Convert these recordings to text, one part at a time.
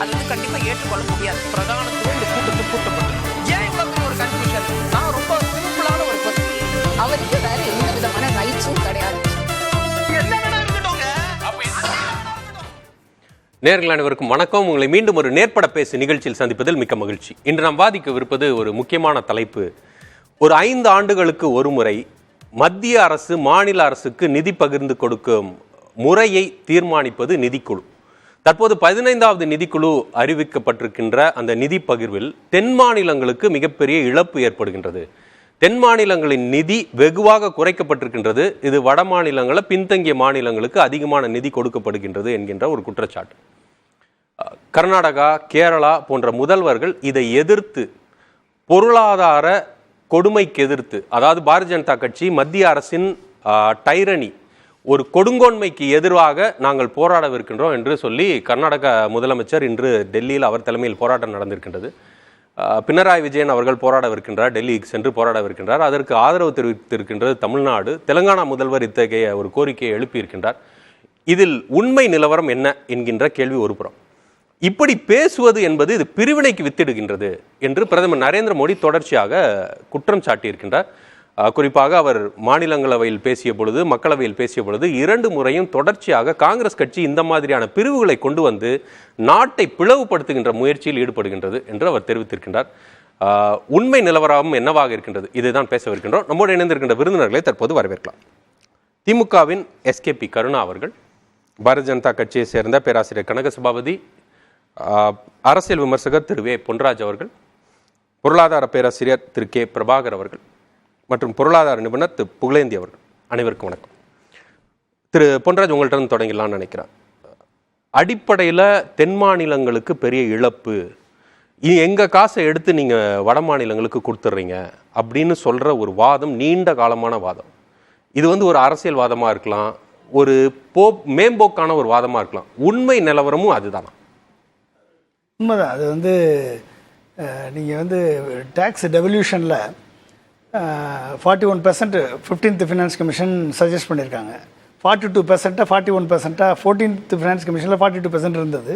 அது வந்து கண்டிப்பா ஏற்றுக்கொள்ள முடியாது. பிரதானத்துவம் இந்த கூட்டத்தில் கூட்டப்பட்டது. ஏன் இவ்வளவு ஒரு கன்ஃபியூஷன்? நான் ரொம்ப சிம்பிளான ஒரு பர்சன். அவருக்கு வேற எந்த விதமான ரைட்ஸும் கிடையாது. நேயர்கள் அனைவருக்கும் வணக்கம். உங்களை மீண்டும் ஒரு நேர்பட பேசு நிகழ்ச்சியில் சந்திப்பதில் மிக்க மகிழ்ச்சி. இன்று நாம் வாதிக்கவிருப்பது ஒரு முக்கியமான தலைப்பு. ஒரு 5 ஆண்டுகளுக்கு ஒரு முறை மத்திய அரசு மாநில அரசுக்கு நிதி பகிர்ந்து கொடுக்கும் முறையை தீர்மானிப்பது நிதிக்குழு. தற்போது 15வது நிதிக்குழு அறிவிக்கப்பட்டிருக்கின்ற அந்த நிதி பகிர்வில் தென் மாநிலங்களுக்கு மிகப்பெரிய இழப்பு ஏற்படுகின்றது. தென் மாநிலங்களின் நிதி வெகுவாக குறைக்கப்பட்டிருக்கின்றது. இது வட மாநிலங்களில் பின்தங்கிய மாநிலங்களுக்கு அதிகமான நிதி கொடுக்கப்படுகின்றது என்கின்ற ஒரு குற்றச்சாட்டு. கர்நாடகா, கேரளா போன்ற முதல்வர்கள் இதை எதிர்த்து, பொருளாதார கொடுமைக்கு எதிர்த்து, அதாவது பாரதிய ஜனதா கட்சி மத்திய அரசின் டைரனி, ஒரு கொடுங்கோன்மைக்கு எதிராக நாங்கள் போராடவிருக்கின்றோம் என்று சொல்லி கர்நாடக முதலமைச்சர் இன்று டெல்லியில் அவர் தலைமையில் போராட்டம் நடந்திருக்கின்றது. பினராயி விஜயன் அவர்கள் போராடவிருக்கின்றார், டெல்லிக்கு சென்று போராடவிருக்கின்றார். அதற்கு ஆதரவு தெரிவித்திருக்கின்றது தமிழ்நாடு. தெலுங்கானா முதல்வர் இத்தகைய ஒரு கோரிக்கையை எழுப்பியிருக்கின்றார். இதில் உண்மை நிலவரம் என்ன என்கின்ற கேள்வி ஒரு புறம். இப்படி பேசுவது என்பது இது பிரிவினைக்கு வித்திடுகின்றது என்று பிரதமர் நரேந்திர மோடி தொடர்ச்சியாக குற்றம் சாட்டியிருக்கின்றார். குறிப்பாக அவர் மாநிலங்களவையில் பேசிய பொழுது, மக்களவையில் பேசிய பொழுது 2 முறையும் தொடர்ச்சியாக காங்கிரஸ் கட்சி இந்த மாதிரியான பிரிவுகளை கொண்டு வந்து நாட்டை பிளவுபடுத்துகின்ற முயற்சியில் ஈடுபடுகின்றது என்று அவர் தெரிவித்திருக்கின்றார். உண்மை நிலவரம் என்னவாக இருக்கின்றது, இதுதான் பேசவிருக்கின்றோம். நம்மோடு இணைந்திருக்கின்ற விருந்தினர்களை தற்போது வரவேற்கலாம். திமுகவின் எஸ்கேபி கருணா அவர்கள், பாரதிய ஜனதா கட்சியை சேர்ந்த பேராசிரியர் கனக சபாபதி, அரசியல் விமர்சகர் திரு வே பொன்ராஜ் அவர்கள், பொருளாதார பேராசிரியர் திரு கே பிரபாகர் அவர்கள் மற்றும் பொருளாதார நிபுணர் திரு புகழேந்தி அவர்கள். அனைவருக்கும் வணக்கம். திரு பொன்ராஜ், உங்கள்கிட்ட தொடங்கிடலாம்னு நினைக்கிறேன். அடிப்படையில் தென் மாநிலங்களுக்கு பெரிய இழப்பு, எங்கள் காசை எடுத்து நீங்கள் வட மாநிலங்களுக்கு கொடுத்துட்றீங்க அப்படின்னு சொல்கிற ஒரு வாதம் நீண்ட காலமான வாதம். இது வந்து ஒரு அரசியல் வாதமாக இருக்கலாம், ஒரு மேம்போக்கான ஒரு வாதமாக இருக்கலாம். உண்மை நிலவரமும் அதுதானா? உண்மைதான். அது வந்து நீங்கள் வந்து டேக்ஸ் டெவல்யூஷனில் 41% 15th ஃபினான்ஸ் கமிஷன் சஜஸ்ட் பண்ணியிருக்காங்க. 42%, 41%, 14th ஃபினான்ஸ் கமிஷனில் 42% இருந்தது.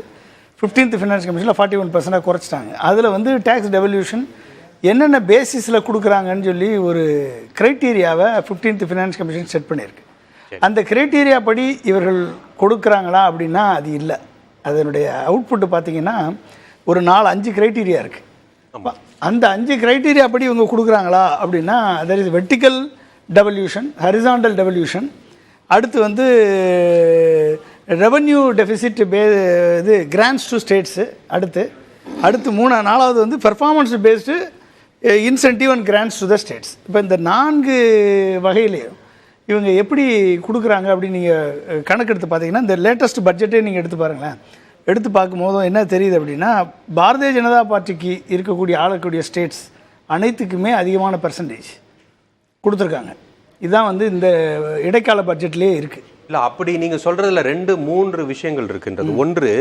15th finance கமிஷனில் 41% குறைச்சிட்டாங்க. அதில் வந்து டேக்ஸ் டெவல்யூஷன் என்னென்ன பேசிஸில் கொடுக்குறாங்கன்னு சொல்லி ஒரு க்ரைட்டீரியாவை 15th ஃபினான்ஸ் கமிஷன் செட் பண்ணியிருக்கு. அந்த க்ரைட்டீரியா படி இவர்கள் கொடுக்குறாங்களா அப்படின்னா அது இல்லை. அதனுடைய அவுட்புட்டு பார்த்தீங்கன்னா ஒரு 4-5 க்ரைட்டீரியா இருக்குது. அந்த 5 க்ரைட்டீரியா படி இவங்க கொடுக்குறாங்களா அப்படின்னா that is vertical devolution, horizontal devolution, அடுத்து வந்து ரெவன்யூ டெஃபிசிட் இது கிராண்ட்ஸ் டு ஸ்டேட்ஸு, அடுத்து 4வது வந்து performance based incentive and grants to the states. இப்போ இந்த 4 வகையிலையும் இவங்க எப்படி கொடுக்குறாங்க அப்படின்னு நீங்கள் கணக்கெடுத்து பார்த்தீங்கன்னா, இந்த லேட்டஸ்ட் பட்ஜெட்டே நீங்கள் எடுத்து பாருங்களேன். எடுத்து பார்க்கும்போதும் என்ன தெரியுது அப்படின்னா, பாரதிய ஜனதா பார்ட்டிக்கு ஆளக்கூடிய ஸ்டேட்ஸ் அனைத்துக்குமே அதிகமான பெர்சன்டேஜ் கொடுத்துருக்காங்க. இதுதான் வந்து இந்த இடைக்கால பட்ஜெட்லேயே இருக்குது. இல்லை, அப்படி நீங்கள் சொல்கிறதுல 2-3 விஷயங்கள் இருக்கின்றது. ஒன்று,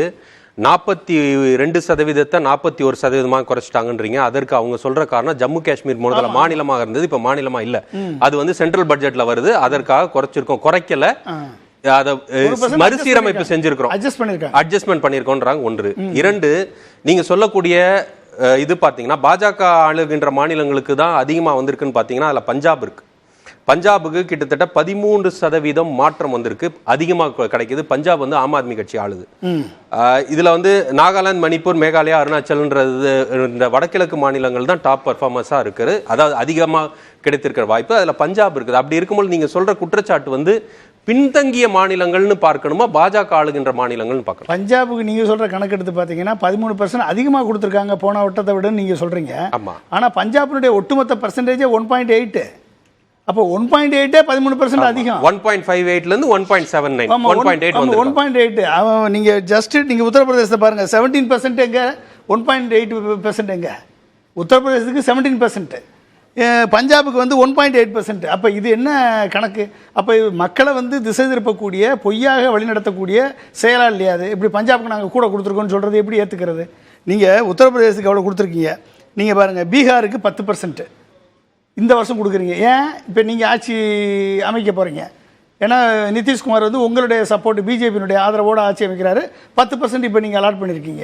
42% 41% குறைச்சிட்டாங்கன்றீங்க. அதற்கு அவங்க சொல்ற காரணம் ஜம்மு காஷ்மீர் முதல்ல மாநிலமாக இருந்தது, இப்ப மாநிலமா இல்ல, அது வந்து சென்ட்ரல் பட்ஜெட்ல வருது, அதற்காக குறைச்சிருக்கோம். குறைக்கல, அதை மறுசீரமைப்பு செஞ்சிருக்கிறோம், அட்ஜஸ்ட்மெண்ட் பண்ணிருக்கோம்ன்றாங்க. ஒன்று. 2, நீங்க சொல்லக்கூடிய இது பாத்தீங்கன்னா பாஜக ஆளுகின்ற மாநிலங்களுக்கு தான் அதிகமா வந்திருக்குன்னு பாத்தீங்கன்னா அதுல பஞ்சாப் இருக்கு. பஞ்சாபுக்கு கிட்டத்தட்ட 13% மாற்றம் வந்திருக்கு, அதிகமாக கிடைக்குது. பஞ்சாப் வந்து ஆம் ஆத்மி கட்சி ஆளுது. இதுல வந்து நாகாலாந்து, மணிப்பூர், மேகாலயா, அருணாச்சல்ன்றது இந்த வடகிழக்கு மாநிலங்கள் தான் டாப் பர்ஃபார்மன்ஸா இருக்குது, அதாவது அதிகமாக கிடைத்திருக்கிற வாய்ப்பு அதுல பஞ்சாப் இருக்குது. அப்படி இருக்கும்போது நீங்க சொல்ற குற்றச்சாட்டு வந்து பின்தங்கிய மாநிலங்கள்னு பார்க்கணுமா, பாஜக ஆளுகின்ற மாநிலங்கள்னு பார்க்கணும்? பஞ்சாபுக்கு நீங்க சொல்ற கணக்கெடுத்து பாத்தீங்கன்னா 13% அதிகமாக கொடுத்துருக்காங்க போன வட்டத்தை விட நீங்க சொல்றீங்க. ஆனா பஞ்சாபினுடைய ஒட்டுமொத்த பர்சன்டேஜ் 1.8. அப்போ 1.8 13% அதிகம். 1.58 1.79 1.8 அவன் நீங்க ஜஸ்ட் நீங்க உத்தரப்பிரதேசத்தை பாருங்க, 17% எங்க, 1.8% எங்க. உத்தரப்பிரதேசத்துக்கு 17%, பஞ்சாபுக்கு வந்து 1.8%. அப்போ இது என்ன கணக்கு? அப்போ மக்களை வந்து திசை திருப்பக்கூடிய, பொய்யாக வழிநடத்தக்கூடிய செயலா இல்லையா அது? இப்படி பஞ்சாபுக்கு நாங்கள் கூட கொடுத்துருக்கோன்னு சொல்கிறது எப்படி ஏற்றுக்கிறது? நீங்கள் உத்தரப்பிரதேசத்துக்கு எவ்வளோ கொடுத்துருக்கீங்க? நீங்கள் பாருங்கள், பீகாருக்கு 10% இந்த வருஷம் கொடுக்குறீங்க. ஏன்? இப்போ நீங்கள் ஆட்சி அமைக்க போகிறீங்க, ஏன்னா நிதிஷ்குமார் வந்து உங்களுடைய சப்போர்ட் பிஜேபியினுடைய ஆதரவோடு ஆட்சி அமைக்கிறாரு. 10% இப்போ நீங்கள் அலாட் பண்ணியிருக்கீங்க.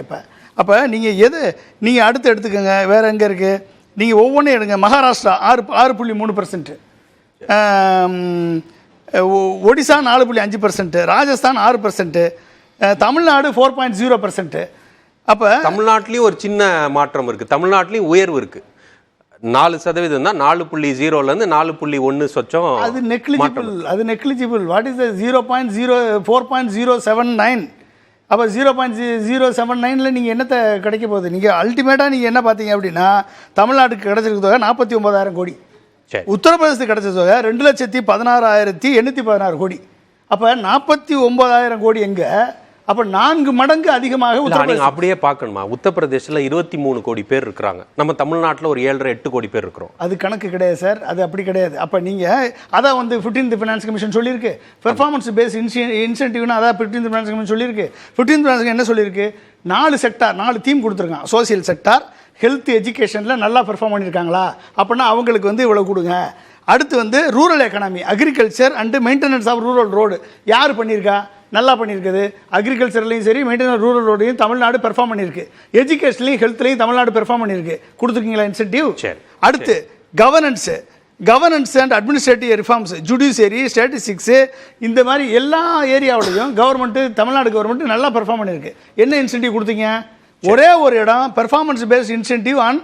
அப்போ நீங்கள் அடுத்து எடுத்துக்கோங்க. வேறு எங்கே இருக்குது? நீங்கள் ஒவ்வொன்றும் எடுங்க. மகாராஷ்டிரா 6.3%, ஒடிசா 4.5%, ராஜஸ்தான் 6%, தமிழ்நாடு 4.0%. அப்போ தமிழ்நாட்டிலையும் ஒரு சின்ன மாற்றம் இருக்குது. தமிழ்நாட்டிலையும் உயர்வு இருக்குது. 4% தான். 4.0லேருந்து 4.1 சொச்சம். அது நெக்லிஜிபிள். What is the 4.079? அப்போ 0.079ல் நீங்கள் என்னத்தை கிடைக்க போகுது? நீங்கள் அல்டிமேட்டாக நீங்கள் என்ன பார்த்தீங்க அப்படின்னா, தமிழ்நாட்டுக்கு கிடைச்சிருக்க தொகை 49,000 கோடி, உத்தரப்பிரதேசத்துக்கு கிடைச்ச தொகை 2,16,816 கோடி. அப்போ 49,000 கோடி எங்கே? அப்போ 4 மடங்கு அதிகமாக. நீங்கள் அப்படியே பார்க்கணுமா? உத்தரப்பிரதேசில் 23 கோடி பேர் இருக்கிறாங்க. நம்ம தமிழ்நாட்டில் ஒரு 7.5-8 கோடி பேர் இருக்கிறோம். அது கணக்கு கிடையாது சார், அது அப்படி கிடையாது. அப்போ நீங்கள் அதான் வந்து 15th ஃபினான்ஸ் கமிஷன் சொல்லியிருக்கு, பெர்ஃபார்மன்ஸ் பேஸ் இன்சென்டிவ்னு. அதான் 15th ஃபினான்ஸ் கமிஷன் சொல்லியிருக்கு. 15th ஃபினான்ஸ் என்ன சொல்லியிருக்கு? 4 செக்டார், 4 தீம் கொடுத்துருக்கான். சோசியல் செக்டார், ஹெல்த், எஜுகேஷனில் நல்லா பெர்ஃபார்ம் பண்ணியிருக்காங்களா அப்படின்னா அவங்களுக்கு வந்து இவ்வளோ கொடுங்க. அடுத்து வந்து rural economy, agriculture and maintenance of rural road யார் பண்ணியிருக்கா? நல்லா பண்ணியிருக்குது. அக்ரிகல்ச்சர்லையும் சரி, மெயின்டெனன்ஸ் ரூரல் ரோடையும் தமிழ்நாடு பெர்ஃபார்ம் பண்ணியிருக்கு. எஜுகேஷன்லையும் ஹெல்த்லையும் தமிழ்நாடு பெர்ஃபார்ம் பண்ணியிருக்கு. கொடுத்துருக்கீங்களா இன்சென்டிவ்? அடுத்து governance and administrative reforms, judiciary, statistics, இந்த மாதிரி எல்லா ஏரியாவிலையும் தமிழ்நாடு கவர்மெண்ட் நல்லா பெர்ஃபார்ம் பண்ணியிருக்கு. என்ன இன்சென்டிவ் கொடுத்தீங்க? ஒரே ஒரு இடம் performance paste incentive on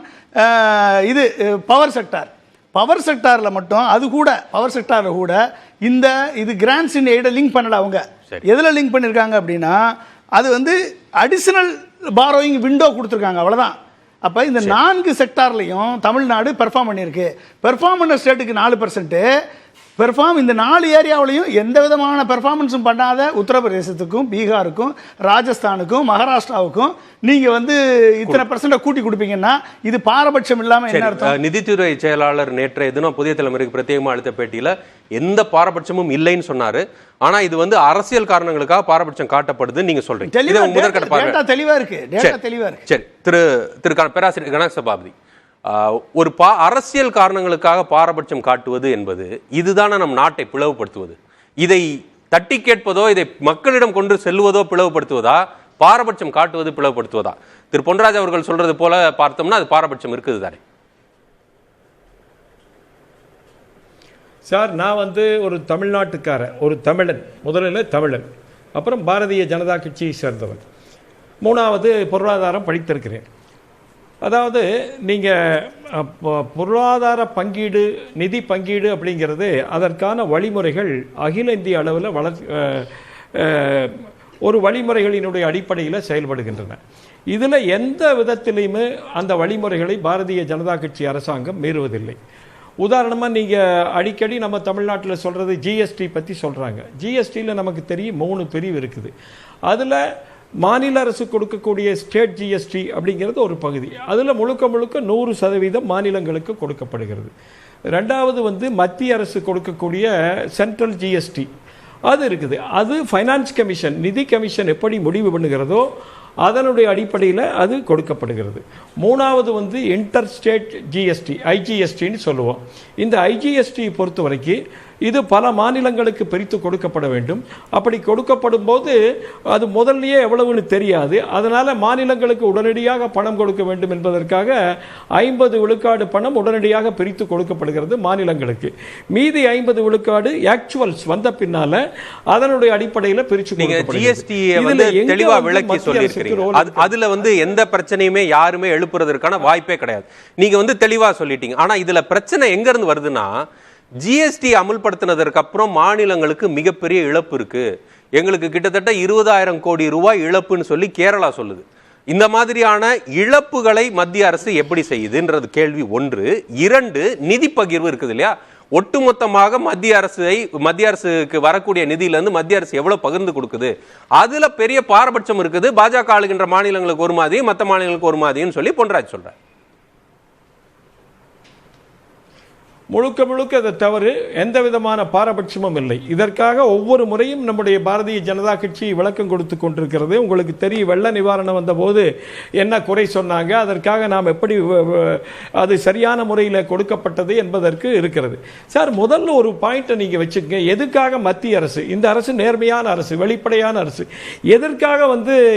power செக்டாரில் மட்டும். அது கூட பவர் செக்டாரில் கூட இது கிராண்ட்ஸ் இன் எய்டை லிங்க் பண்ணல. அவங்க எதில் லிங்க் பண்ணியிருக்காங்க அப்படின்னா, அது வந்து அடிஷனல் பாரோயிங் விண்டோ கொடுத்துருக்காங்க, அவ்வளோதான். அப்போ இந்த 4 செக்டார்லையும் தமிழ்நாடு பெர்ஃபார்ம் பண்ணியிருக்கு. பெர்ஃபார்ம் பண்ண ஸ்டேட்டுக்கு 4%, இந்த 4 ஏரியாவிலையும் எந்த விதமான பெர்ஃபார்மன்ஸும் பண்ணாத உத்தரப்பிரதேசத்துக்கும், பீகாருக்கும், ராஜஸ்தானுக்கும், மகாராஷ்டிராவுக்கும் நீங்கள் வந்து இத்தனை % கூட்டி கொடுப்பீங்கன்னா இது பாரபட்சம் இல்லாமல் என்ன அர்த்தம்? நிதித்துறை செயலாளர் நேற்றைய தினம் புதிய தலைமுறைக்கு பிரத்யேகமாக அளித்த பேட்டியில் எந்த பாரபட்சமும் இல்லைன்னு சொன்னாரு. ஆனா இது வந்து அரசியல் காரணங்களுக்காக பாரபட்சம் காட்டப்படுதுன்னு நீங்க சொல்றீங்க. தெளிவா இருக்கு. சரி, திரு பேராசிரியர் கணேஷ் சபாபதி, ஒரு அரசியல் காரணங்களுக்காக பாரபட்சம் காட்டுவது என்பது இதுதானே நம் நாட்டை பிளவுபடுத்துவது. இதை தட்டி கேட்பதோ, இதை மக்களிடம் கொண்டு செல்வதோ பிளவுபடுத்துவதா, பாரபட்சம் காட்டுவது பிளவுபடுத்துவதா? திரு பொன்ராஜ் அவர்கள் சொல்றது போல பார்த்தோம்னா அது பாரபட்சம் இருக்குது தானே சார்? நான் வந்து ஒரு தமிழ்நாட்டுக்காரன், ஒரு தமிழன், முதலில் தமிழன், அப்புறம் பாரதிய ஜனதா கட்சியை சேர்ந்தவன், 3வது பொருளாதாரம் படித்திருக்கிறேன். அதாவது நீங்கள் பொருளாதார பங்கீடு, நிதி பங்கீடு அப்படிங்கிறது அதற்கான வழிமுறைகள் அகில இந்திய அளவில் ஒரு வழிமுறைகளினுடைய அடிப்படையில் செயல்படுகின்றன. இதில் எந்த விதத்திலையுமே அந்த வழிமுறைகளை பாரதிய ஜனதா கட்சி அரசாங்கம் மீறுவதில்லை. உதாரணமாக நீங்கள் அடிக்கடி நம்ம தமிழ்நாட்டில் சொல்கிறது ஜிஎஸ்டி பற்றி சொல்கிறாங்க. ஜிஎஸ்டியில் நமக்கு தெரியும் 3 பிரிவு இருக்குது. அதில் மாநில அரசு கொடுக்கக்கூடிய ஸ்டேட் ஜிஎஸ்டி அப்படிங்கிறது ஒரு பகுதி. அதில் முழுக்க 100% மாநிலங்களுக்கு கொடுக்கப்படுகிறது. 2வது வந்து மத்திய அரசு கொடுக்கக்கூடிய சென்ட்ரல் ஜிஎஸ்டி அது இருக்குது. அது ஃபைனான்ஸ் கமிஷன், நிதி கமிஷன் எப்படி முடிவு பண்ணுகிறதோ அதனுடைய அடிப்படையில் அது கொடுக்கப்படுகிறது. 3வது வந்து இன்டர் ஸ்டேட் ஜிஎஸ்டி, ஐஜிஎஸ்டின்னு சொல்லுவோம். இந்த ஐஜிஎஸ்டி பொறுத்த வரைக்கும் இது பல மாநிலங்களுக்கு பிரித்து கொடுக்கப்பட வேண்டும். அப்படி கொடுக்கப்படும் போது அது முதல்லயே எவ்வளவுன்னு தெரியாது. அதனால் மாநிலங்களுக்கு உடனடியாக பணம் கொடுக்க வேண்டும் என்பதற்காக 50 விழுக்காடு பணம் உடனடியாக பிரித்து கொடுக்கப்படுகிறது மாநிலங்களுக்கு. மீதி 50 விழுக்காடு ஆக்சுவல்ஸ் வந்த பின்னால அதனுடைய அடிப்படையில் பிரித்து அதுல வந்து எந்த பிரச்சனையுமே யாருமே எழுப்புறதற்கான வாய்ப்பே கிடையாது. நீங்க வந்து தெளிவா சொல்லிட்டீங்க. ஆனா இதுல பிரச்சனை எங்க இருந்து வருதுன்னா, ஜிஎஸ்டி அமுல்படுத்தினதற்கு அப்புறம் மாநிலங்களுக்கு மிகப்பெரிய இழப்பு இருக்கு. எங்களுக்கு கிட்டத்தட்ட 20,000 கோடி ரூபாய் இழப்புன்னு சொல்லி கேரளா சொல்லுது. இந்த மாதிரியான இழப்புகளை மத்திய அரசு எப்படி செய்யுதுன்றது கேள்வி 1. 2, நிதி பகிர்வு இருக்குது இல்லையா? ஒட்டுமொத்தமாக மத்திய அரசுக்கு வரக்கூடிய நிதியிலிருந்து மத்திய அரசு எவ்வளவு பகிர்ந்து கொடுக்குது, அதுல பெரிய பாரபட்சம் இருக்குது. பாஜக ஆளுகின்ற மாநிலங்களுக்கு ஒரு மாதிரி, மற்ற மாநிலங்களுக்கு ஒரு மாதிரின்னு சொல்லி பொன்ராஜ் சொல்றார். முழுக்க முழுக்க அது தவறு. எந்த விதமான பாரபட்சமும் இல்லை. இதற்காக ஒவ்வொரு முறையும் நம்முடைய பாரதிய ஜனதா கட்சி விளக்கம் கொடுத்து கொண்டிருக்கிறது. உங்களுக்கு தெரியும், வெள்ள நிவாரணம் வந்தபோது என்ன குறை சொன்னாங்க, அதற்காக நாம் எப்படி அது சரியான முறையில் கொடுக்கப்பட்டது என்பதற்கு இருக்கிறது. சார், முதல்ல ஒரு பாயிண்ட்டை நீங்கள் வச்சுக்கங்க. எதுக்காக மத்திய அரசு, இந்த அரசு நேர்மையான அரசு, வெளிப்படையான அரசு, எதற்காக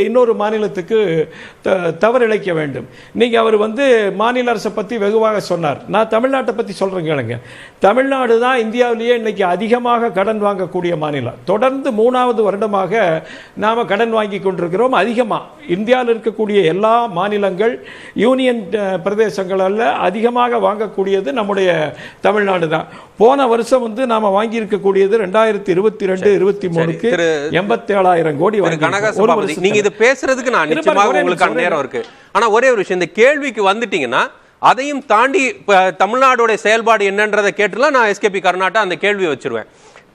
இன்னொரு மாநிலத்துக்கு தவறிழைக்க வேண்டும்? நீங்கள் அவர் மாநில அரசை பற்றி வெகுவாக சொன்னார். நான் தமிழ்நாட்டை பற்றி சொல்கிறேங்க. தமிழ்நாடு தான் இந்தியாவிலேயே இன்னைக்கு அதிகமாக கடன் வாங்கக்கூடிய மாநிலம். தொடர்ந்து 3வது வருடமாக நாம கடன் வாங்கி கொண்டிருக்கிறோம். அதிகமா இந்தியாவில் இருக்கக்கூடிய எல்லா மாநிலங்கள், யூனியன் பிரதேசங்களால் அதிகமாக வாங்கக்கூடியது நம்முடைய தமிழ்நாடு தான். போன வருஷம் நாம வாங்கி இருக்கக்கூடியது 2022-23க்கு 87,000 கோடி. நீங்க இது பேசுறதுக்கு நான் நிச்சயமாக உங்களுக்கு நேரம் இருக்கு. ஆனா ஒரே ஒரு விஷயம், இந்த கேள்விக்கு வந்துட்டீங்கன்னா அதையும் தாண்டி தமிழ்நாடோட செயல்பாடு என்னன்றதை கேட்டுலாம் நான் எஸ்கேபி கர்நாடகா அந்த கேள்வியை வச்சிருவேன்.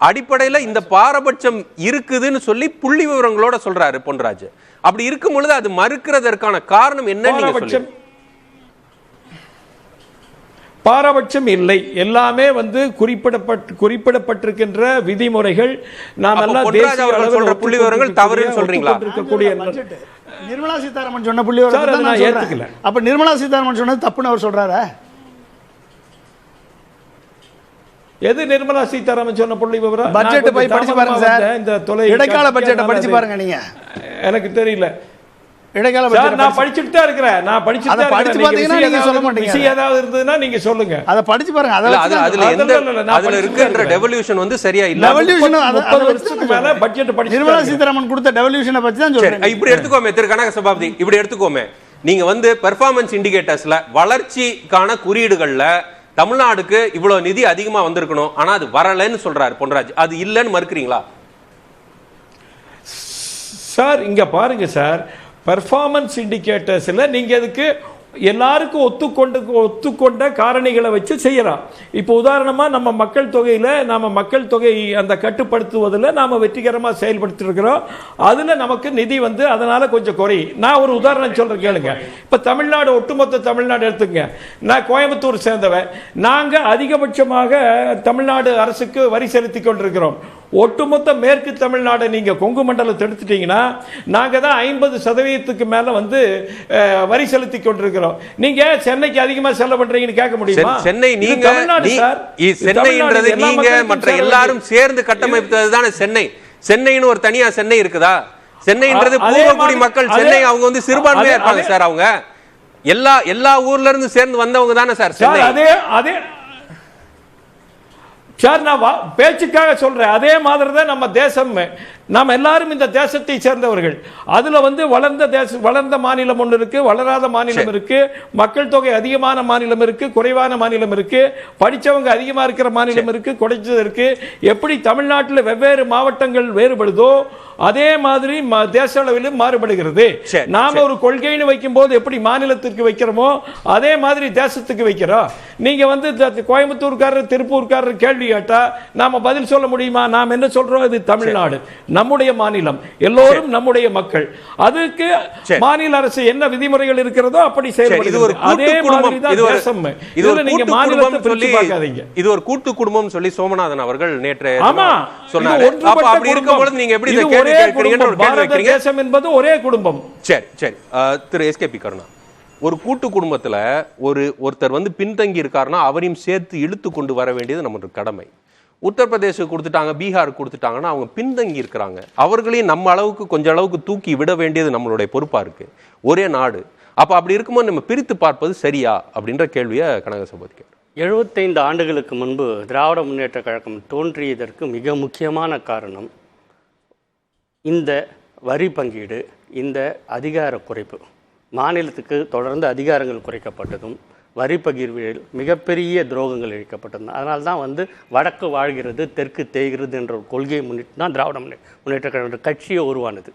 அடிப்படையில் இந்த பாரபட்சம் இருக்குதுன்னு சொல்லி புள்ளி விவரங்களோட சொல்றாரு பொன்ராஜ். அப்படி இருக்கும் பொழுது அது மறுக்கிறதற்கான காரணம் என்ன? பாரபட்சம் இல்லை. எல்லாமே குறிப்பிடப்பட்டிருக்கின்ற விதிமுறைகள் நாம் எல்லாம் சொல்ற புள்ளி விவரங்கள் தவறுன்னு சொல்றீங்களா? நிர்மலா சீதாராமன் சொன்ன புள்ளி விவரத்தை நான் ஏத்துக்கல. அப்ப நிர்மலா சீதாராமன் சொன்னது தப்புன்னு அவர் சொல்றாரா? எது நிர்மலா சீதாராமன் சொன்ன புள்ளி விவரம்? பட்ஜெட் போய் படிச்சு பாருங்க சார். இந்த இடைக்கால பட்ஜெட்டை படிச்சு பாருங்க. நீங்க எனக்கு தெரியல. இடைக்கால பட்ஜெட் நான் படிச்சிட்டு தான் இருக்கிறேன். நான் படிச்சிட்டு தான் படிச்சு பாத்தீங்கன்னா நீங்க சொல்ல மாட்டீங்க. விஷயம் ஏதாவது இருந்ததுன்னா நீங்க சொல்லுங்க. அத படிச்சு பாருங்க. அதுல இருக்கிற டெவல்யூஷன் சரியா இல்ல. டெவல்யூஷன் 30 வருஷத்துக்கு மேல பட்ஜெட் படிச்சு நிர்மலா சீதாராமன் கொடுத்த டெவல்யூஷனை பத்தி தான் சொல்றேன். இப்படி எடுத்துக்கோமே திரு கனக சபாபதி, இப்படி எடுத்துக்கோமே. நீங்க பெர்ஃபார்மன்ஸ் இண்டிகேட்டர்ஸ்ல வளர்ச்சிக்கான குறியீடுகள்ல தமிழ்நாடுக்கு இவ்வளவு நிதி அதிகமா வந்திருக்கணும், ஆனா அது வரலன்னு சொல்றாரு பொன்ராஜ். அது இல்லன்னு மறுக்கிறீங்களா சார்? இங்க பாருங்க சார், பெர்ஃபார்மன்ஸ் இண்டிகேட்டர்ஸ்ல நீங்க அதுக்கு எல்லாருக்கும் ஒத்துக்கொண்ட காரணிகளை வச்சு செய்யலாம். இப்போ உதாரணமா நம்ம மக்கள் தொகை அந்த கட்டுப்படுத்துவதில் நாம வெற்றிகரமாக செயல்படுத்தி இருக்கிறோம். அதுல நமக்கு நிதி அதனால கொஞ்சம் குறை. நான் ஒரு உதாரணம் சொல்றேன் கேளுங்க. இப்ப தமிழ்நாடு, ஒட்டுமொத்த தமிழ்நாடு எடுத்துங்க. நான் கோயம்புத்தூர் சேர்ந்தவன். நாங்க அதிகபட்சமாக தமிழ்நாடு அரசுக்கு வரி செலுத்தி கொண்டிருக்கிறோம். ஒட்டுமொத்த மேற்கு தமிழ்நாடு நீங்க கொங்கு மண்டலத்தை எடுத்துட்டீங்கன்னா நாங்க தான் 50% மேல வரி செலுத்தி கொண்டிருக்கிறோம். நீங்க சென்னைக்கு அதிகமா செலவு பண்றீங்கன்னு கேட்க முடியுமா? சென்னை நீங்க சென்னைன்றது நீங்க மற்ற எல்லாரும் சேர்ந்து கட்டமைப்பது தானே சென்னை. சென்னைன்னு ஒரு தனியா சென்னை இருக்குதா? சென்னைன்றது பூர்வகுடி மக்கள். சென்னை அவங்க சிறுபான்மையா இருப்பாங்க சார். அவங்க எல்லா ஊர்ல இருந்து சேர்ந்து வந்தவங்க தானே சார் சென்னை. அதே சார், நான் பேச்சுக்காக சொல்றேன். அதே மாதிரி தான் நம்ம தேசம். நாம் எல்லாரும் இந்த தேசத்தை சேர்ந்தவர்கள். அதுல வளர்ந்த மாநிலம் ஒன்று இருக்கு, வளராத மாநிலம் இருக்கு, மக்கள் தொகை அதிகமான மாநிலம் இருக்கு, குறைவான மாநிலம் இருக்கு, படிச்சவங்க அதிகமா இருக்கிற மாநிலம் இருக்கு, குறைச்சது இருக்கு. எப்படி தமிழ்நாட்டில் வெவ்வேறு மாவட்டங்கள் வேறுபடுதோ அதே மாதிரி தேச அளவிலும் மாறுபடுகிறது. நாம ஒரு கொள்கைன்னு வைக்கும் போது எப்படி மாநிலத்திற்கு வைக்கிறோமோ அதே மாதிரி தேசத்துக்கு வைக்கிறோம். நீங்க கோயம்புத்தூர்காரர், திருப்பூர்காரர் கேள்வி கேட்டா நாம பதில் சொல்ல முடியுமா? நாம் என்ன சொல்றோம்? இது தமிழ்நாடு, நம்முடைய மாநிலம், எல்லோரும் நம்முடைய மக்கள். அதுக்கு மாநில அரசு என்ன விதிமுறைகள் இருக்கிறதோ அப்படி செயல்படுகிறது. அதே மாதிரி தான் தேசம். இதுல நீங்க மாநிலத்தை பிரிச்சு பார்க்காதீங்க. இது ஒரு கூட்டு குடும்பம் சொல்லி சோமநாதன் அவர்கள் நேற்று சொன்னார். அப்படி இருக்கும்போது நீங்க எப்படி ஒரே குடும்பம், பாரத தேசம் என்பது ஒரே குடும்பம். சரி சரி. திரு எஸ்கேபி கருணா, ஒரு கூட்டு குடும்பத்துல ஒருத்தர் பின்தங்கி இருக்காருன்னா அவரையும் சேர்த்து இழுத்து கொண்டு வர வேண்டியது நமக்கு கடமை. உத்தரப்பிரதேச கொடுத்துட்டாங்க, பீகார் கொடுத்துட்டாங்கன்னா அவங்க பின்தங்கி இருக்கிறாங்க. அவர்களையும் நம்ம அளவுக்கு கொஞ்சம் அளவுக்கு தூக்கி விட வேண்டியது நம்மளுடைய பொறுப்பா இருக்கு. ஒரே நாடு. அப்படி இருக்கும்போது நம்ம பிரித்து பார்ப்பது சரியா அப்படின்ற கேள்வியை கனக சபாதி. 75 ஆண்டுகளுக்கு முன்பு திராவிட முன்னேற்ற கழகம் தோன்றியதற்கு மிக முக்கியமான காரணம் இந்த வரி பங்கீடு, இந்த அதிகார குறைப்பு. மாநிலத்துக்கு தொடர்ந்து அதிகாரங்கள் குறைக்கப்பட்டதும் வரி பகிர்வில் மிகப்பெரிய துரோகங்கள் இழைக்கப்பட்டது. அதனால தான் வடக்கு வாழ்கிறது தெற்கு தேய்கிறது என்ற ஒரு கொள்கையை முன்னிட்டு தான் திராவிட முன்னேற்ற கழக கட்சியை உருவானது.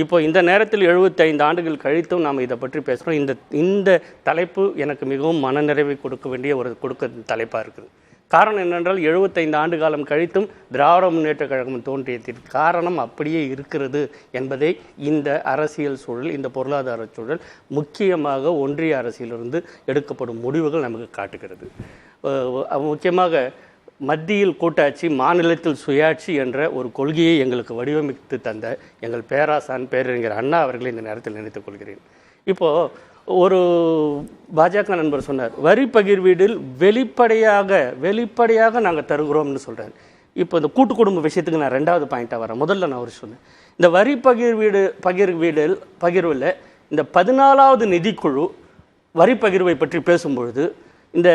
இப்போ இந்த நேரத்தில் 75 ஆண்டுகள் கழித்தும் நாம் இதை பற்றி பேசுகிறோம். இந்த தலைப்பு எனக்கு மிகவும் மனநிறைவை கொடுக்க வேண்டிய ஒரு தலைப்பாக இருக்குது. காரணம் என்னென்றால் 75 ஆண்டு காலம் கழித்தும் திராவிட முன்னேற்ற கழகம் தோன்றியதற்கு காரணம் அப்படியே இருக்கிறது என்பதை இந்த அரசியல் சூழல், இந்த பொருளாதார சூழல், முக்கியமாக ஒன்றிய அரசியலிருந்து எடுக்கப்படும் முடிவுகள் நமக்கு காட்டுகிறது. முக்கியமாக மத்தியில் கூட்டாட்சி, மாநிலத்தில் சுயாட்சி என்ற ஒரு கொள்கையை எங்களுக்கு வடிவமைத்து தந்த எங்கள் பேராசான் பேரறிஞர் அண்ணா அவர்களை இந்த நேரத்தில் நினைத்துக் கொள்கிறேன். இப்போது ஒரு பாஜக நண்பர் சொன்னார், வரி பகிர்வீடில் வெளிப்படையாக நாங்கள் தருகிறோம்னு சொல்கிறார். இப்போ இந்த கூட்டு குடும்ப விஷயத்துக்கு நான் 2வது பாயிண்ட்டாக வரேன். முதல்ல நான் ஒரு சொன்னேன், இந்த வரி பகிர்வில் இந்த 14வது நிதிக்குழு வரி பகிர்வை பற்றி பேசும்பொழுது இந்த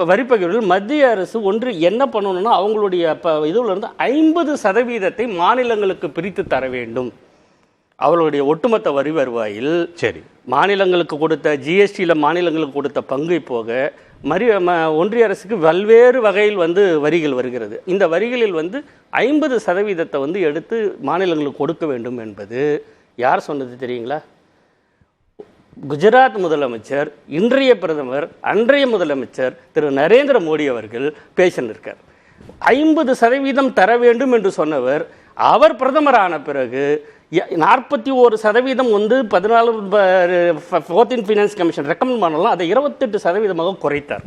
வரி பகிர்வில் மத்திய அரசு ஒன்று என்ன பண்ணணும்னா அவங்களுடைய இதில் இருந்து 50% மாநிலங்களுக்கு பிரித்து தர வேண்டும். அவர்களுடைய ஒட்டுமொத்த வரி வருவாயில் சரி மாநிலங்களுக்கு கொடுத்த ஜிஎஸ்டியில் மாநிலங்களுக்கு கொடுத்த பங்கை போக ஒன்றிய அரசுக்கு பல்வேறு வகையில் வரிகள் வருகிறது. இந்த வரிகளில் 50% எடுத்து மாநிலங்களுக்கு கொடுக்க வேண்டும் என்பது யார் சொன்னது தெரியுங்களா? குஜராத் முதலமைச்சர், இன்றைய பிரதமர், அன்றைய முதலமைச்சர் திரு நரேந்திர மோடி அவர்கள் பேசினிருக்கார். 50% தர வேண்டும் என்று சொன்னவர், அவர் பிரதமரான பிறகு 41% 14th ஃபைனான்ஸ் கமிஷன் ரெக்கமெண்ட் பண்ணலாம், அதை 28% குறைத்தார்.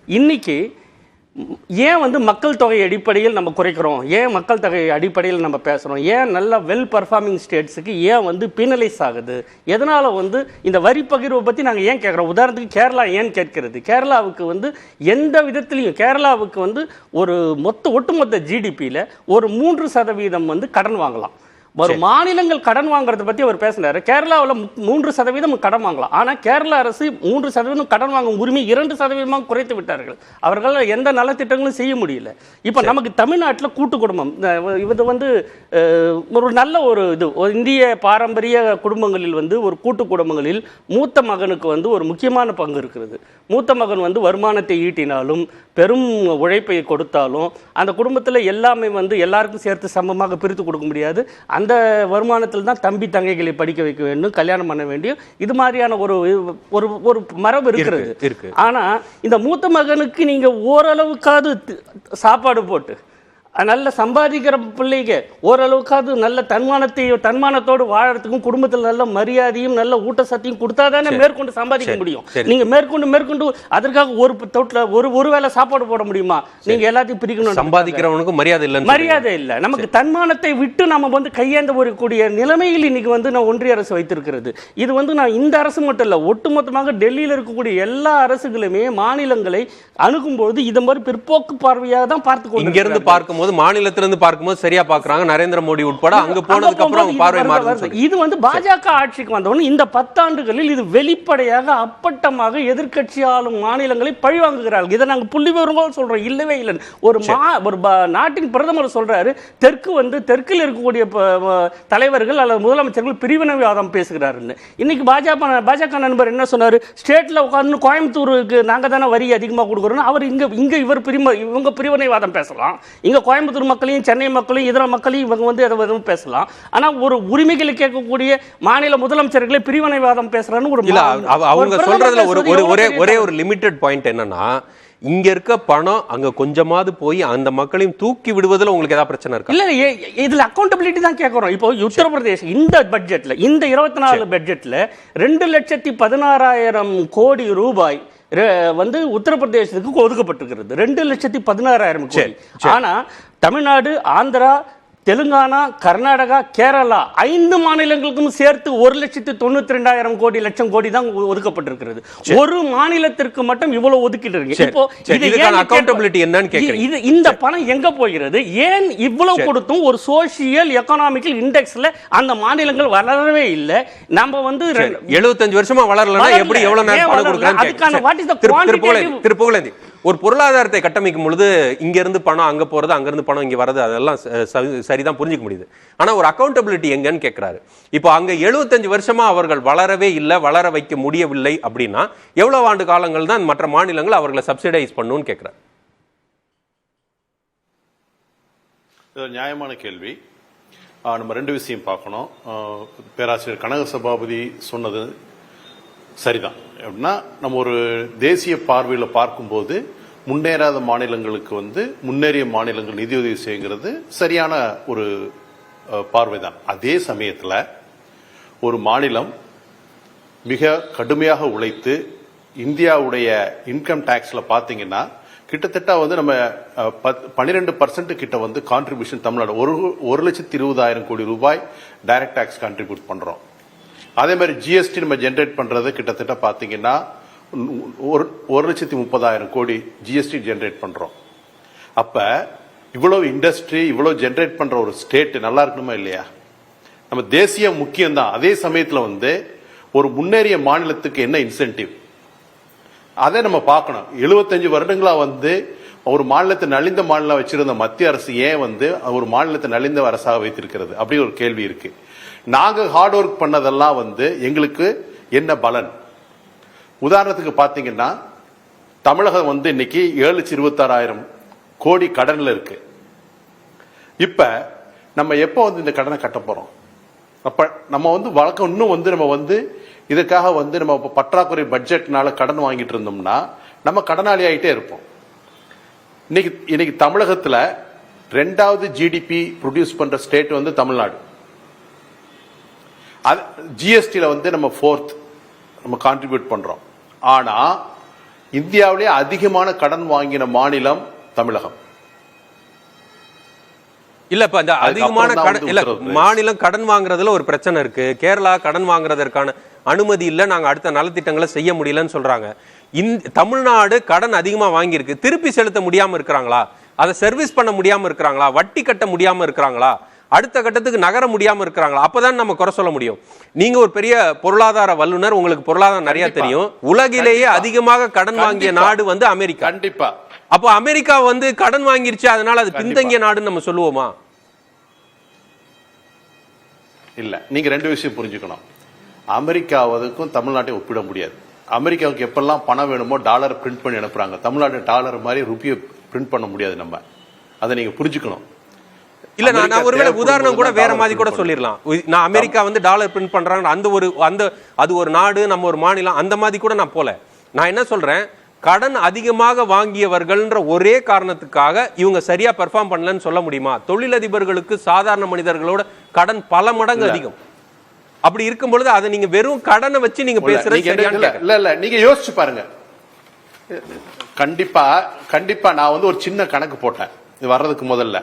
இன்னைக்கு ஏன் மக்கள் தொகை அடிப்படையில் நம்ம குறைக்கிறோம், ஏன் மக்கள் தொகை அடிப்படையில் நம்ம பேசுகிறோம், ஏன் நல்ல வெல் பர்ஃபார்மிங் ஸ்டேட்ஸுக்கு ஏன் பீனலைஸ் ஆகுது, எதனால் இந்த வரி பகிர்வை பற்றி நாங்கள் ஏன் கேட்குறோம்? உதாரணத்துக்கு கேரளா ஏன் கேட்கிறது? கேரளாவுக்கு எந்த விதத்துலையும் கேரளாவுக்கு ஒரு ஒட்டுமொத்த ஜிடிபியில் ஒரு 3% கடன் வாங்கலாம். ஒரு மாநிலங்கள் கடன் வாங்குறதை பற்றி அவர் பேசினார். கேரளாவில் 3% கடன் வாங்கலாம். ஆனால் கேரளா அரசு 3% கடன் வாங்கும் உரிமை 2% குறைத்து விட்டார்கள். அவர்களால் எந்த நலத்திட்டங்களும் செய்ய முடியல. இப்போ நமக்கு தமிழ்நாட்டில் கூட்டு குடும்பம் இது ஒரு நல்ல ஒரு இந்திய பாரம்பரிய குடும்பங்களில் ஒரு கூட்டு குடும்பங்களில் மூத்த மகனுக்கு ஒரு முக்கியமான பங்கு இருக்கிறது. மூத்த மகன் வருமானத்தை ஈட்டினாலும் பெரும் உழைப்பை கொடுத்தாலும் அந்த குடும்பத்தில் எல்லாமே எல்லாருக்கும் சேர்த்து சமமாக பிரித்து கொடுக்க முடியாது. அந்த வருமானத்தில் தான் தம்பி தங்கைகளை படிக்க வைக்க வேண்டும், கல்யாணம் பண்ண வேண்டிய இது மாதிரியான ஒரு மரபு இருக்கிறது. ஆனா இந்த மூத்த மகனுக்கு நீங்க ஓரளவுக்காவது சாப்பாடு போட்டு நல்ல சம்பாதிக்கிற பிள்ளைங்க ஓரளவுக்காவது நல்ல தன்மானத்தோடு வாழறதுக்கும் குடும்பத்தில் நல்ல மரியாதையும் நல்ல ஊட்டச்சத்தையும் கொடுத்தாதானே மேற்கொண்டு சம்பாதிக்க முடியும். நீங்க மேற்கொண்டு அதற்காக ஒரு தொட்டில் ஒருவேளை சாப்பாடு போட முடியுமா? நீங்க எல்லாத்தையும் பிரிக்கணும். சம்பாதிக்கிறவனுக்கு மரியாதை இல்லை. நமக்கு தன்மானத்தை விட்டு நம்ம கையேந்த கூடிய நிலைமையில் இன்னைக்கு நான் ஒன்றிய அரசு வைத்திருக்கிறது. இது நான் இந்த அரசு மட்டும் இல்லை, ஒட்டுமொத்தமாக டெல்லியில் இருக்கக்கூடிய எல்லா அரசுகளுமே மாநிலங்களை அணுகும்போது இது மாதிரி பிற்போக்கு பார்வையாக தான் பார்த்துக்கொண்டு இங்கிருந்து பார்க்கும் மாநிலத்திலிருந்து பார்க்கும்போது சரியா பாக்குறாங்க. நரேந்திர மோடி உட்பட அங்க போனதுக்கு அப்புறம் பார்வை மாறுது. இது பாஜக ஆட்சிக்கு வந்தவொடனே இந்த 10 ஆண்டுகளில் இது வெளிப்படையாக அப்பட்டமாக எதிர்க்கட்சி ஆளும் மாநிலங்களை பழிவாங்குகிறார்கள். இதை நாங்கள் புள்ளிவிவரங்கள் சொல்றோம், இல்லவே இல்லை. ஒரு நாட்டின் பிரதமர் சொல்றாரு, தெற்கில் இருக்கக்கூடிய தலைவர்கள் அல்லது முதலமைச்சர்கள் பிரிவினைவாதம் பேசுகிறார்கள். இன்னைக்கு பாஜக நண்பர் என்ன சொன்னாரு? ஸ்டேட்ல உட்கார்ந்து கோயம்புத்தூருக்கு நாங்க தானே வரி அதிகமாக கொடுக்குறோம். அவர் இங்க இவங்க பிரிவினைவாதம் பேசலாம். இங்க கோயம்புத்தூர் மக்களையும் சென்னை மக்களையும் இதர மக்களையும் இவங்க அதை பேசலாம். ஆனா ஒரு உரிமைகளை கேட்கக்கூடிய மாநில முதலமைச்சர்களை பிரிவினைவாதம் பேசுறான்னு அவங்க சொல்றதுல ஒரே ஒரு லிமிட்டட் பாயிண்ட் என்னன்னா, இங்க இருக்க பணம் அங்க கொஞ்சமாவது போய் அந்த மக்களையும் தூக்கி விடுவதில் உங்களுக்கு ஏதாவது பிரச்சனை இருக்கு? இல்ல, இதுல அக்கௌண்டபிலிட்டி தான் கேட்கிறோம். இப்போ உத்தரப்பிரதேச இந்த பட்ஜெட்ல, இந்த 24 பட்ஜெட்ல 2,16,000 கோடி ரூபாய் உத்தரப்பிரதேசத்துக்கு ஒதுக்கப்பட்டிருக்கிறது. 2,16,000 கோடி. ஆனா தமிழ்நாடு, ஆந்திரா, தெலுங்கானா, கர்நாடகா, கேரளா 5 மாநிலங்களுக்கும் சேர்த்து 1,92,000 கோடி லட்சம் கோடி தான் ஒதுக்கப்பட்டிருக்கிறது. ஒரு மாநிலத்திற்கு மட்டும் இவ்வளவு ஒதுக்கிட்டு இருக்கு. இப்போ அக்கௌண்டபிலிட்டி என்னன்னு கேக்குறீங்க. இந்த பணம் எங்க போகிறது? ஏன் இவ்வளவு கொடுத்தும் ஒரு சோசியல் எக்கனாமிக்கல் இண்டெக்ஸ்ல அந்த மாநிலங்கள் வளரவே இல்லை. நம்ம 75 வருஷமா வளரலன்னா எப்படி எவ்வளவு நேரம் பணம் கொடுக்கறாங்க? திருப்புகழேந்தி ஒரு பொருளாதாரத்தை கட்டமைக்கும் பொழுது இங்க இருந்து பணம் அங்க போறது, அங்க இருந்து பணம் இங்க வர்றது, அதெல்லாம் சரிதான், புரிஞ்சுக்க முடியுது. ஆனா ஒரு அக்கௌண்டபிலிட்டி எங்கன்னு கேட்கிறாரு. இப்போ அங்க 75 வருஷமா அவர்கள் வளரவே இல்லை, வளர வைக்க முடியவில்லை அப்படின்னா எவ்வளவு ஆண்டு காலங்கள் தான் மற்ற மாநிலங்கள் அவர்களை சப்சிடைஸ் பண்ணுன்னு கேட்கிறார். நியாயமான கேள்வி. நம்ம 2 விஷயம் பார்க்கணும். பேராசிரியர் கனக சபாபதி சொன்னது சரிதான். அப்படின்னா நம்ம ஒரு தேசிய பார்வையில் பார்க்கும்போது முன்னேறாத மாநிலங்களுக்கு வந்து முன்னேறிய மாநிலங்கள் நிதியுதவி செய்கிறது சரியான ஒரு பார்வைதான். அதே சமயத்தில் ஒரு மாநிலம் மிக கடுமையாக உழைத்து இந்தியாவுடைய இன்கம் டாக்ஸ்ல பாத்தீங்கன்னா கிட்டத்தட்ட வந்து நம்ம 12% கிட்ட வந்து கான்ட்ரிபியூஷன் தமிழ்நாடு 1,20,000 கோடி ரூபாய் டைரக்ட் டாக்ஸ் கான்ட்ரிபியூட் பண்றோம். அதே மாதிரி ஜிஎஸ்டி நம்ம ஜென்ரேட் பண்றது கிட்டத்தட்ட பாத்தீங்கன்னா 1,30,000 கோடி ஜிஎஸ்டி ஜென்ரேட் பண்றோம். அப்ப இவ்வளவு இண்டஸ்ட்ரி இவ்வளவு ஜென்ரேட் பண்ற ஒரு ஸ்டேட் நல்லா இருக்கணுமா இல்லையா? நம்ம தேசிய முக்கியம் தான். அதே சமயத்தில் வந்து ஒரு முன்னேறிய மாநிலத்துக்கு என்ன இன்சென்டிவ் அதை நம்ம பார்க்கணும். 75 வருடங்களா வந்து ஒரு மாநிலத்தை நலிந்த மாநிலம் வச்சிருந்த மத்திய அரசு ஏன் வந்து ஒரு மாநிலத்தை நலிந்த அரசாக வைத்திருக்கிறது அப்படி ஒரு கேள்வி இருக்கு. நாங்க ஹார்ட் ஒர்க் பண்ணதெல்லாம் வந்து எங்களுக்கு என்ன பலன்? உதாரணத்துக்கு பாத்தீங்கன்னா தமிழகம் வந்து இன்னைக்கு 7,26,000 கோடி கடன்ல இருக்கு. இப்ப நம்ம எப்போ வந்து இந்த கடனை கட்ட போறோம்? அப்ப நம்ம வந்து வழக்கம் இன்னும் வந்து நம்ம வந்து இதுக்காக வந்து நம்ம பற்றாக்குறை பட்ஜெட்னால கடன் வாங்கிட்டு இருந்தோம்னா நம்ம கடனாளி ஆகிட்டே இருப்போம். இன்னைக்கு தமிழகத்துல 2வது ஜிடிபி ப்ரொடியூஸ் பண்ற ஸ்டேட் வந்து தமிழ்நாடு. ஜிஎஸ்டியில வந்து நம்ம 4th நம்ம கான்ட்ரிபியூட் பண்றோம். ஆனா இந்தியாவிலே அதிகமான கடன் வாங்கின மாநிலம் தமிழகம். இல்ல இப்ப அந்த அதிகமான கடன் இல்ல மாநிலம் கடன் வாங்குறதுல ஒரு பிரச்சனை இருக்கு. கேரளா கடன் வாங்குறதற்கான அனுமதி இல்ல, நாங்க அடுத்த நலத்திட்டங்களை செய்ய முடியலன்னு சொல்றாங்க. தமிழ்நாடு கடன் அதிகமா வாங்கியிருக்கு, திருப்பி செலுத்த முடியாம இருக்கிறாங்களா? அதை சர்வீஸ் பண்ண முடியாம இருக்கிறாங்களா? வட்டி கட்ட முடியாம இருக்கிறாங்களா? அடுத்த கட்டத்துக்கு நகர முடியாம இருக்கிறாங்களா? அப்பதான் நம்ம குறை சொல்ல முடியும். நீங்க ஒரு பெரிய பொருளாதார வல்லுநர், உங்களுக்கு பொருளாதாரம் நிறைய தெரியும். உலகிலேயே அதிகமாக கடன் வாங்கிய நாடு வந்து அமெரிக்கா. கண்டிப்பா. அப்போ அமெரிக்கா வந்து கடன் வாங்கிருச்சு, அதனால அது பின்தங்கிய நாடுன்னு நம்ம சொல்லுவோமா? இல்ல, நீங்க 2 விஷயம் புரிஞ்சுக்கணும். அமெரிக்காவுக்கும் தமிழ்நாட்டையும் ஒப்பிட முடியாது. அமெரிக்காவுக்கு எப்பெல்லாம் பணம் வேணுமோ டாலர் பிரிண்ட் பண்ணி அனுப்புறாங்க. தமிழ்நாடு டாலர் மாதிரி ருப்பியை பிரிண்ட் பண்ண முடியாது. நம்ம அதை நீங்க புரிஞ்சுக்கணும். இல்ல நான் ஒருவேளை உதாரணம் கூட வேற மாதிரி கூட சொல்லிடலாம். நான் அமெரிக்கா வந்து டாலர் பிரிண்ட் பண்றாங்க, அது ஒரு நாடு, நம்ம ஒரு மாநிலம், அந்த மாதிரி கூட நான் போல. நான் என்ன சொல்றேன், கடன் அதிகமாக வாங்கியவர்கள்ன்ற ஒரே காரணத்துக்காக இவங்க சரியா பெர்ஃபார்ம் பண்ணலன்னு சொல்ல முடியுமா? தொழிலதிபர்களுக்கு சாதாரண மனிதர்களோட கடன் பல மடங்கு அதிகம். அப்படி இருக்கும் பொழுது அதை நீங்க வெறும் கடனை வச்சு நீங்க பேசுறது இல்ல. நீங்க யோசிச்சு பாருங்க. கண்டிப்பா நான் வந்து ஒரு சின்ன கணக்கு போட்டேன் இது வர்றதுக்கு முதல்ல.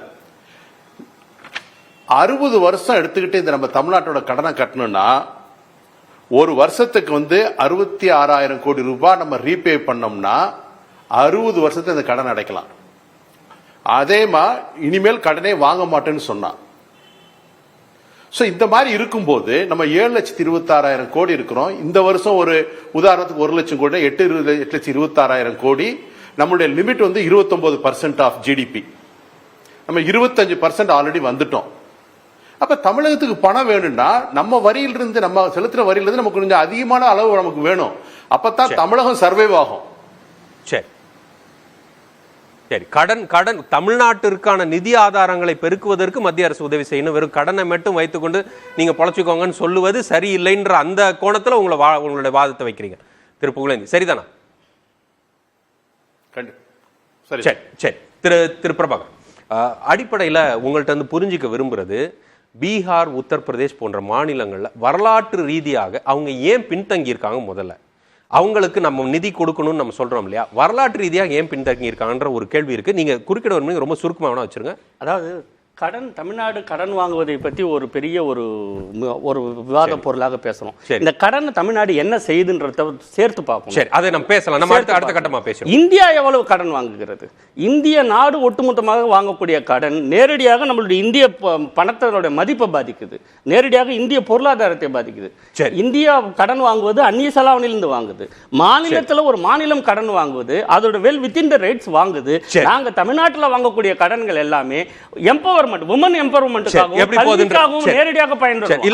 60 வருஷம் எடுத்துக்கிட்டு இந்த நம்ம தமிழ்நாட்டோட கடனை கட்டணும்னா ஒரு வருஷத்துக்கு வந்து 66,000 கோடி ரூபாய் நம்ம ரீபே பண்ணோம்னா 60 வருஷத்துக்கு இந்த கடன் அடைக்கலாம். அதேமா இனிமேல் கடனே வாங்க மாட்டேன்னு சொன்னா. இந்த மாதிரி இருக்கும்போது நம்ம 7,26,000 கோடி இருக்கிறோம். இந்த வருஷம் ஒரு உதாரணத்துக்கு 1 லட்சம் கோடி, 8,26,000 கோடி. நம்மளுடைய லிமிட் வந்து 29% ஆஃப் ஜிடிபி. நம்ம 25% ஆல்ரெடி வந்துட்டோம். அப்ப தமிழகத்துக்கு பணம் வேணும்னா நம்ம வரியிலிருந்து, நம்ம செலுத்துற வரியிலிருந்து நமக்கு கொஞ்சம் அதிகமான அளவு நமக்கு வேணும். அப்பதான் தமிழகம் சர்வைவ் ஆகும். சரி, கடன் தமிழ்நாட்டிற்கான நிதி ஆதாரங்களை பெருக்குவதற்கு மத்திய அரசு உதவி செய்யணும். வெறும் கடனை மட்டும் வைத்துக்கொண்டு நீங்க பொழைச்சுக்கோங்கன்னு சொல்லுவது சரியில்லைன்ற அந்த கோணத்துல உங்களுடைய வாதத்தை வைக்கிறீங்க திரு புகழேந்தி, சரிதானா? சரி, திரு பிரபாகர், அடிப்படையில் உங்கள்கிட்ட வந்து புரிஞ்சுக்க விரும்புறது, பீகார், உத்தரப்பிரதேஷ் போன்ற மாநிலங்கள்ல வரலாற்று ரீதியாக அவங்க ஏன் பின்தங்கி இருக்காங்க? முதல்ல அவங்களுக்கு நம்ம நிதி கொடுக்கணும்னு நம்ம சொல்றோம் இல்லையா, வரலாற்று ரீதியாக ஏன் பின்தங்கி இருக்காங்கன்ற ஒரு கேள்வி இருக்கு. நீங்க குறுக்கிட வரும்போது ரொம்ப சுருக்கமாக வேணா வச்சிருங்க. அதாவது தமிழ்நாடு கடன் வாங்குவதை பற்றி ஒரு பெரிய ஒரு விவாத பொருளாக பேசணும். இந்த கடன் தமிழ்நாடு என்ன செய்யுதுன்றத சேர்த்து பார்ப்போம். சரி, அதை நம்ம பேசலாம். நம்ம அடுத்த கட்டமா பேசலாம். இந்தியா எவ்வளவு கடன் வாங்குகிறது? இந்திய நாடு ஒட்டுமொத்தமாக வாங்கக்கூடிய கடன் நேரடியாக நம்மளுடைய இந்திய பணத்தினுடைய மதிப்பை பாதிக்குது, நேரடியாக இந்திய பொருளாதாரத்தை பாதிக்குது. இந்தியா கடன் வாங்குவது அந்நிய செலாவணியிலிருந்து வாங்குது. மாநிலத்தில் ஒரு மாநிலம் கடன் வாங்குவது அதோட வெல் வித்தின் த ரேட்ஸ் வாங்குது. நாங்க தமிழ்நாட்டில் வாங்கக்கூடிய கடன்கள் எல்லாமே எம்பவர் நேரடியாக பயன்படுத்தும்.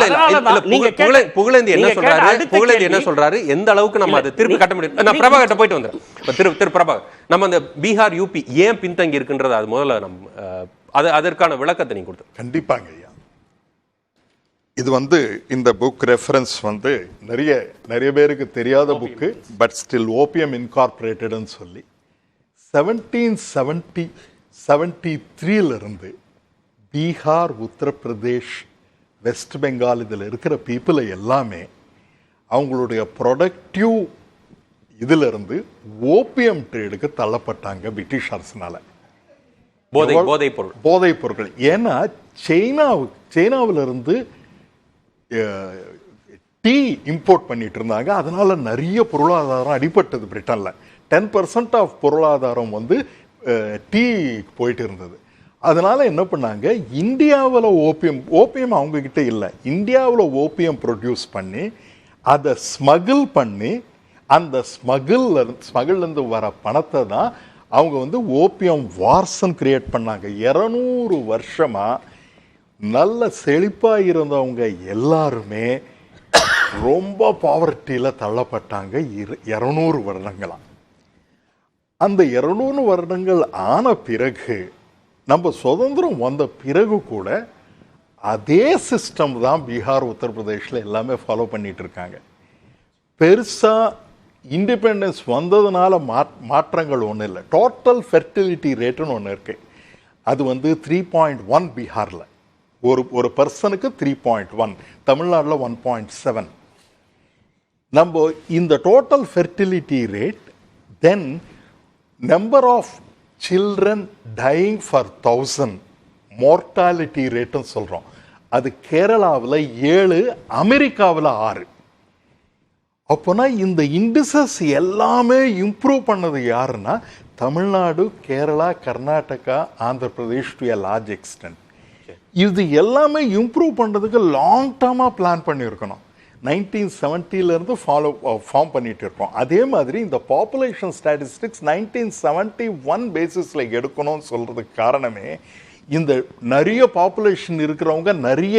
என்ன சொல்றாரு, எந்த அளவுக்கு நம்ம அதை திருப்பி கட்ட முடியும்? நான் பிரபாகர் போயிட்டு வந்துடுறேன். திரு பிரபாகர், நம்ம அந்த பீகார், யூபி ஏன் பின்தங்கி இருக்குன்றது அது முதல்ல நம்ம அதற்கான விளக்கத்தை நீங்க கொடுத்து. கண்டிப்பாங்க ஐயா. இது வந்து இந்த புக் ரெஃபரன்ஸ் வந்து நிறைய பேருக்கு தெரியாத புக்கு. பட் ஸ்டில் ஓபியம் இன்கார்பரேட்டட்னு சொல்லி 1773 பீகார், உத்தரப்பிரதேஷ், வெஸ்ட் பெங்கால் இதில் இருக்கிற பீப்புளை எல்லாமே அவங்களுடைய ப்ரொடக்டிவ் இதிலிருந்து ஓபியம் ட்ரேடுக்கு தள்ளப்பட்டாங்க பிரிட்டிஷ் அரசினால. போதைப் பொருட்கள். ஏன்னா சைனாவிலிருந்து டீ இம்போர்ட் பண்ணிட்டு இருந்தாங்க. அதனால நிறைய பொருளாதாரம் அடிபட்டது பிரிட்டன்ல. 10% ஆஃப் பொருளாதாரம் வந்து டீ போயிட்டு இருந்தது. அதனால என்ன பண்ணாங்க, இந்தியாவில் ஓபியம் அவங்க கிட்ட இல்லை, இந்தியாவில் ஓபியம் ப்ரொடியூஸ் பண்ணி அதை ஸ்மகிள் பண்ணி அந்த ஸ்மகிள்லேருந்து வர பணத்தை தான் அவங்க வந்து ஓபியம் வார்ஸ்ன்னு கிரியேட் பண்ணாங்க. 200 வருஷமா நல்ல செழிப்பாக இருந்தவங்க எல்லாருமே ரொம்ப பாவர்ட்டியில் தள்ளப்பட்டாங்க 200 வருடங்களா. அந்த 200 வருடங்கள் ஆன பிறகு, நம்ம சுதந்திரம் வந்த பிறகு கூட அதே சிஸ்டம் தான் பீகார், உத்தரப்பிரதேஷில் எல்லாமே ஃபாலோ பண்ணிட்டு இருக்காங்க. பெருசாக இண்டிபெண்டன்ஸ் வந்ததுனால மாற்றங்கள் ஒன்றும் இல்லை. டோட்டல் ஃபெர்டிலிட்டி ரேட்டுன்னு ஒன்று இருக்கு. அது வந்து 3.1 பீகாரில், ஒரு பர்சனுக்கு 3.1, தமிழ்நாட்டில் 1.7. நம்ம இந்த total fertility rate, then number of children dying for 1000 mortality ரேட்டுன்னு சொல்கிறோம். அது கேரளாவில் 7, அமெரிக்காவில் 6. அப்போனா இந்த இண்டிசஸ் எல்லாமே இம்ப்ரூவ் பண்ணது யாருன்னா Tamil Nadu, Kerala, Karnataka, Andhra Pradesh to a large extend. இது எல்லாமே இம்ப்ரூவ் பண்ணுறதுக்கு லாங் டேர்மாக பிளான் பண்ணியிருக்கணும். 1970 ஃபார்ம் பண்ணிட்டு இருக்கோம். அதே மாதிரி இந்த பாப்புலேஷன் ஸ்டாட்டிஸ்டிக்ஸ் 1971 பேசிஸில் எடுக்கணும்னு சொல்கிறதுக்கு காரணமே, இந்த நிறைய பாப்புலேஷன் இருக்கிறவங்க நிறைய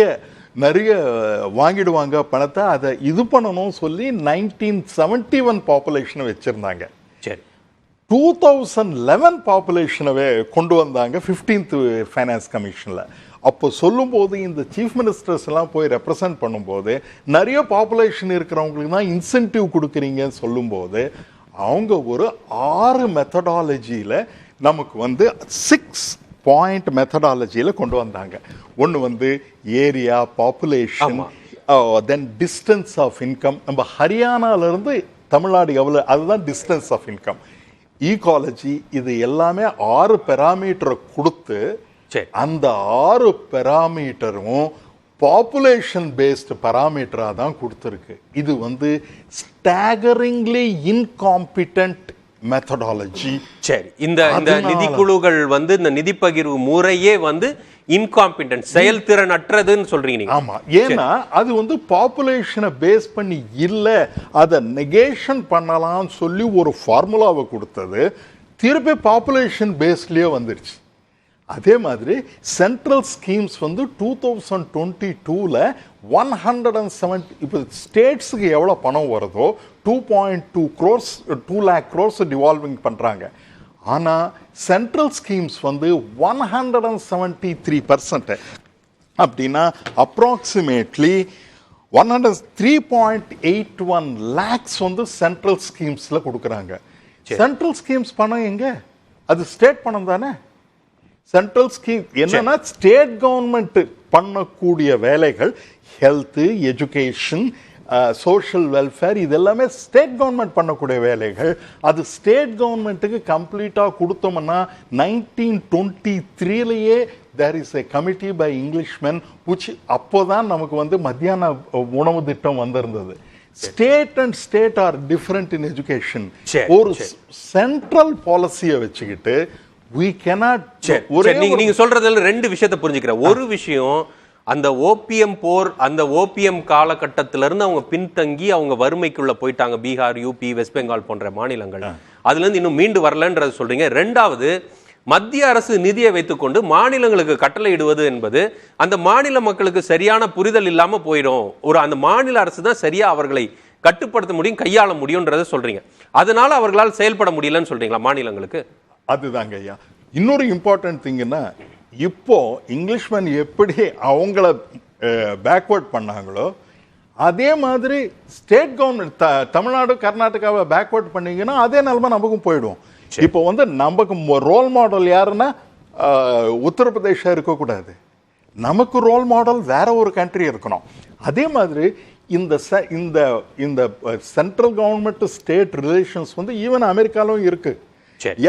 வாங்கிடுவாங்க பணத்தை, அதை இது பண்ணணும் சொல்லி 1971 பாப்புலேஷனை வச்சுருந்தாங்க. சரி, 2011 பாப்புலேஷனவே கொண்டு வந்தாங்க 15th ஃபைனான்ஸ் கமிஷனில். அப்போ சொல்லும்போது இந்த சீஃப் மினிஸ்டர்ஸ் எல்லாம் போய் ரெப்ரசன்ட் பண்ணும்போது, நிறைய பாப்புலேஷன் இருக்கிறவங்களுக்கு தான் இன்சென்டிவ் கொடுக்குறீங்கன்னு சொல்லும்போது, அவங்க ஒரு 6 மெத்தடாலஜியில் நமக்கு வந்து 6 பாயிண்ட் மெத்தடாலஜியில் கொண்டு வந்தாங்க. ஒன்று வந்து area, population, then distance of income. நம்ம ஹரியானாவிலேருந்து தமிழ்நாடு எவ்வளோ, அதுதான் டிஸ்டன்ஸ் ஆஃப் இன்கம். ஈகாலஜி, இது எல்லாமே 6 பெராமீட்டரை கொடுத்து, அந்த 6 பெராமீட்டரும் பாப்புலேஷன் பேஸ்டு பெராமீட்டராக தான் கொடுத்துருக்கு. இது வந்து ஸ்டாகரிங்லி இன்காம்பிட்டன்ட் மெத்தடாலஜி. சரி, இந்த நிதிக்குழுக்கள் வந்து இந்த நிதி பகிர்வு முறையே வந்து இன்காம்பிட்டன்ட், செயல்திறன் அற்றதுன்னு சொல்றீங்க. ஆமா, ஏன்னா அது வந்து பாப்புலேஷனை பேஸ் பண்ணி இல்ல, அதை நெகேஷன் பண்ணலாம்னு சொல்லி ஒரு ஃபார்முலாவை கொடுத்தது திருப்பி பாப்புலேஷன் பேஸ்லயே வந்துருச்சு. அதே மாதிரி சென்ட்ரல் ஸ்கீம்ஸ் வந்து 2022ல் 170, இப்போ ஸ்டேட்ஸுக்கு எவ்வளோ பணம் வருதோ 2.2 crores 2 lakh crores டிவால்விங் பண்ணுறாங்க. ஆனால் சென்ட்ரல் ஸ்கீம்ஸ் வந்து 173%, அப்படின்னா அப்ராக்சிமேட்லி 103.81 lakhs வந்து சென்ட்ரல் ஸ்கீம்ஸில் கொடுக்குறாங்க. சென்ட்ரல் ஸ்கீம்ஸ் பணம் எங்க? அது ஸ்டேட் பணம் தானே. சென்ட்ரல் ஸ்கீம் என்னன்னா ஸ்டேட் கவர்மெண்ட் பண்ணக்கூடிய வேலைகள், ஹெல்த், எஜுகேஷன், சோஷியல் வெல்ஃபேர், இது எல்லாமே ஸ்டேட் கவர்மெண்ட் பண்ணக்கூடிய வேலைகள். அது ஸ்டேட் கவர்மெண்ட்டுக்கு கம்ப்ளீட்டாக கொடுத்தோம்னா 1923லேயே there is a committee by Englishmen which அப்போதான் நமக்கு வந்து மத்தியான உணவு திட்டம் வந்திருந்தது. State and state are different in education. ஒரு சென்ட்ரல் பாலிசியை வச்சுக்கிட்டு we cannot. நீங்க சொல்றதுல 2 விஷயத்தை புரிஞ்சுக்கிறேன். ஒரு விஷயம், அந்த ஓபிஎம் போர், அந்த ஓபிஎம் காலகட்டத்திலிருந்து அவங்க பின்தங்கி அவங்க வறுமைக்குள்ள போயிட்டாங்க. பீகார், யூபி, வெஸ்ட் பெங்கால் போன்ற மாநிலங்கள், அதுல இருந்து இன்னும் மீண்டு வரலன்றது சொல்றீங்க. 2வது, மத்திய அரசு நிதியை வைத்துக்கொண்டு மாநிலங்களுக்கு கட்டளை இடுவது என்பது அந்த மாநில மக்களுக்கு சரியான புரிதல் இல்லாம போயிடும். அந்த மாநில அரசு தான் சரியா அவர்களை கட்டுப்படுத்த முடியும், கையாள முடியும்ன்றதை சொல்றீங்க. அதனால அவர்களால் செயல்பட முடியலன்னு சொல்றீங்களா மாநிலங்களுக்கு? அதுதாங்க ஐயா. இன்னொரு இம்பார்ட்டன்ட் திங்னா, இப்போ இங்கிலீஷ்மேன் எப்படி அவங்கள பேக்வர்ட் பண்ணாங்களோ அதே மாதிரி ஸ்டேட் கவர்மெண்ட் தமிழ்நாடு, கர்நாடகாவை பேக்வர்ட் பண்ணீங்கன்னா அதே நிலைமை நமக்கும் போயிடும். இப்போ வந்து நமக்கு ரோல் மாடல் யாருன்னா உத்தரப்பிரதேசா இருக்கக்கூடாது, நமக்கு ரோல் மாடல் வேற ஒரு கண்ட்ரி இருக்கணும். அதே மாதிரி இந்த சென்ட்ரல் கவர்மெண்ட் ஸ்டேட் ரிலேஷன்ஸ் வந்து ஈவன் அமெரிக்காலும் இருக்கு.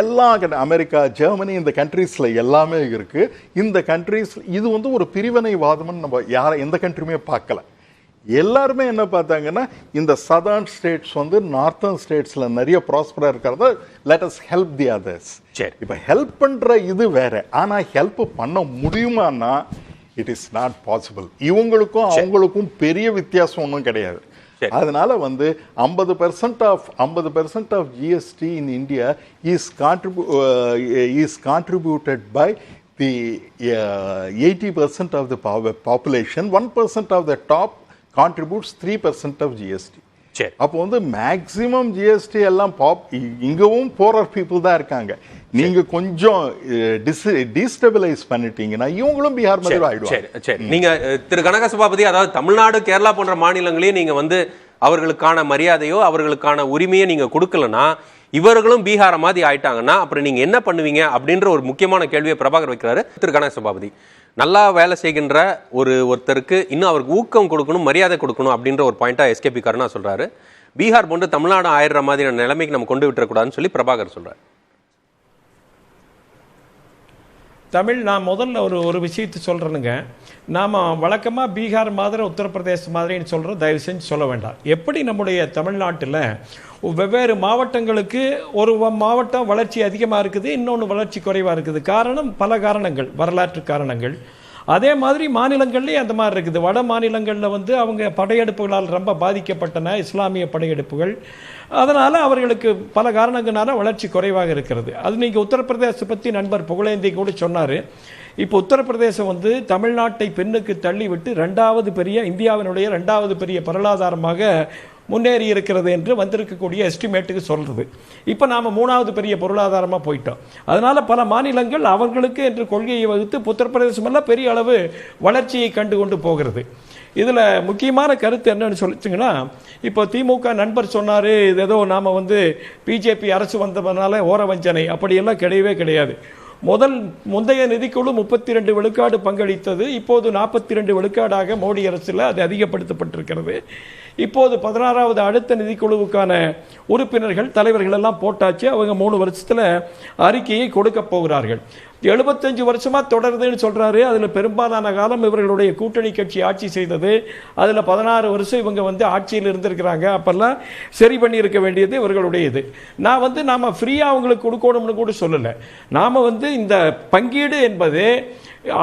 எல்லா அமெரிக்கா, ஜெர்மனி, இந்த கண்ட்ரீஸ்ல எல்லாமே இருக்கு. இந்த கண்ட்ரீஸ் இது வந்து ஒரு பிரிவினைவாதம்னு நம்ம எந்த கண்ட்ரியுமே பார்க்கல. எல்லாருமே என்ன பார்த்தாங்கன்னா இந்த சதர்ன் ஸ்டேட்ஸ் வந்து நார்த்தர்ன் ஸ்டேட்ஸ்ல நிறைய ப்ராஸ்பரா இருக்கிறத let us help the others. இப்ப ஹெல்ப் பண்ற இது வேற, ஆனா ஹெல்ப் பண்ண முடியுமான்னா இட் இஸ் நாட் பாசிபிள். இவங்களுக்கும் அவங்களுக்கும் பெரிய வித்தியாசம் ஒன்றும் கிடையாது. அதனால வந்து 50% of GST in India is contributed by the 80% of the population. 1% of the top contributes 3% of GST. அப்போ வந்து மேக்சிமம் ஜிஎஸ்டி எல்லாம் இங்கவும் போரர் பீப்புள் தான் இருக்காங்க. நீங்க கொஞ்சம் டீஸ்டபிளைஸ் பண்ணிட்டீங்கன்னா இவங்களும் பீகார் மாதிரி ஆயிடுவாங்க. சரி, நீங்க திரு கனக சபாபதி, அதாவது தமிழ்நாடு, கேரளா போன்ற மாநிலங்களையும் நீங்க வந்து அவர்களுக்கான மரியாதையோ அவர்களுக்கான உரிமையை நீங்க கொடுக்கலன்னா இவர்களும் பீகார மாதிரி ஆயிட்டாங்கன்னா அப்புறம் நீங்க என்ன பண்ணுவீங்க அப்படின்ற ஒரு முக்கியமான கேள்வியை பிரபாகர் வைக்கிறாரு. திரு கனக சபாபதி, நல்லா வேலை செய்கின்ற ஒருத்தருக்கு இன்னும் அவருக்கு ஊக்கம் கொடுக்கணும், மரியாதை கொடுக்கணும் அப்படின்ற ஒரு பாயிண்டா எஸ்கேபி கருணா சொல்றாரு. பீகார் போன்று தமிழ்நாடு ஆயிடுற மாதிரியான நிலைமைக்கு நம்ம கொண்டு விட்டுறக்கூடாதுன்னு சொல்லி பிரபாகர் சொல்றாரு. நான் முதல்ல ஒரு விஷயத்தை சொல்கிறேனுங்க. நாம் வழக்கமாக பீகார் மாதிரி உத்தரப்பிரதேச மாதிரின்னு சொல்கிறோம், தயவு செஞ்சு சொல்ல வேண்டாம். எப்படி நம்முடைய தமிழ்நாட்டில் வெவ்வேறு மாவட்டங்களுக்கு ஒரு மாவட்டம் வளர்ச்சி அதிகமாக இருக்குது, இன்னொன்று வளர்ச்சி குறைவாக இருக்குது. காரணம் பல காரணங்கள், வரலாற்று காரணங்கள். அதே மாதிரி மாநிலங்கள்லேயும் அந்த மாதிரி இருக்குது. வட மாநிலங்களில் வந்து அவங்க படையெடுப்புகளால் ரொம்ப பாதிக்கப்பட்டன, இஸ்லாமிய படையெடுப்புகள். அதனால் அவர்களுக்கு பல காரணங்களால வளர்ச்சி குறைவாக இருக்கிறது. அது நீங்கள் உத்தரப்பிரதேசத்தை பற்றி நண்பர் புகழேந்தி கூட சொன்னார். இப்போ உத்தரப்பிரதேசம் வந்து தமிழ்நாட்டை பின்னுக்கு தள்ளிவிட்டு இந்தியாவினுடைய 2வது பெரிய பொருளாதாரமாக முன்னேறி இருக்கிறது என்று வந்திருக்கக்கூடிய எஸ்டிமேட்டுக்கு சொல்றது. இப்போ நாம் 3வது பெரிய பொருளாதாரமாக போயிட்டோம். அதனால பல மாநிலங்கள் அவர்களுக்கு என்று கொள்கையை வகுத்து உத்தரப்பிரதேசம் எல்லாம் பெரிய அளவு வளர்ச்சியை கண்டு கொண்டு போகிறது. இதில் முக்கியமான கருத்து என்னன்னு சொல்லிச்சிங்கன்னா, இப்போ திமுக நண்பர் சொன்னார், இது ஏதோ நாம் வந்து பிஜேபி அரசு வந்ததுனால ஓரவஞ்சனை, அப்படியெல்லாம் கிடையவே கிடையாது. முந்தைய நிதிக்குழு 32 விழுக்காடு பங்களித்தது. இப்போது 42 விழுக்காடாக மோடி அரசில் அது அதிகப்படுத்தப்பட்டிருக்கிறது. இப்போது 16வது அடுத்த நிதிக்குழுவுக்கான உறுப்பினர்கள், தலைவர்கள் எல்லாம் போட்டாச்சு. அவங்க 3 வருஷத்தில் அறிக்கையை கொடுக்க போகிறார்கள். 75 வருஷமா தொடருதுன்னு சொல்றாரு. அதுல பெரும்பாலான காலம் இவர்களுடைய கூட்டணி கட்சி ஆட்சி செய்தது. அதுல 16 வருஷம் இவங்க வந்து ஆட்சியில் இருந்திருக்கிறாங்க. அப்பெல்லாம் சரி பண்ணி இருக்க வேண்டியது இவர்களுடைய இது. நான் வந்து நாம ஃப்ரீயா அவங்களுக்கு கொடுக்கணும்னு கூட சொல்லல. நாம வந்து இந்த பங்கீடு என்பது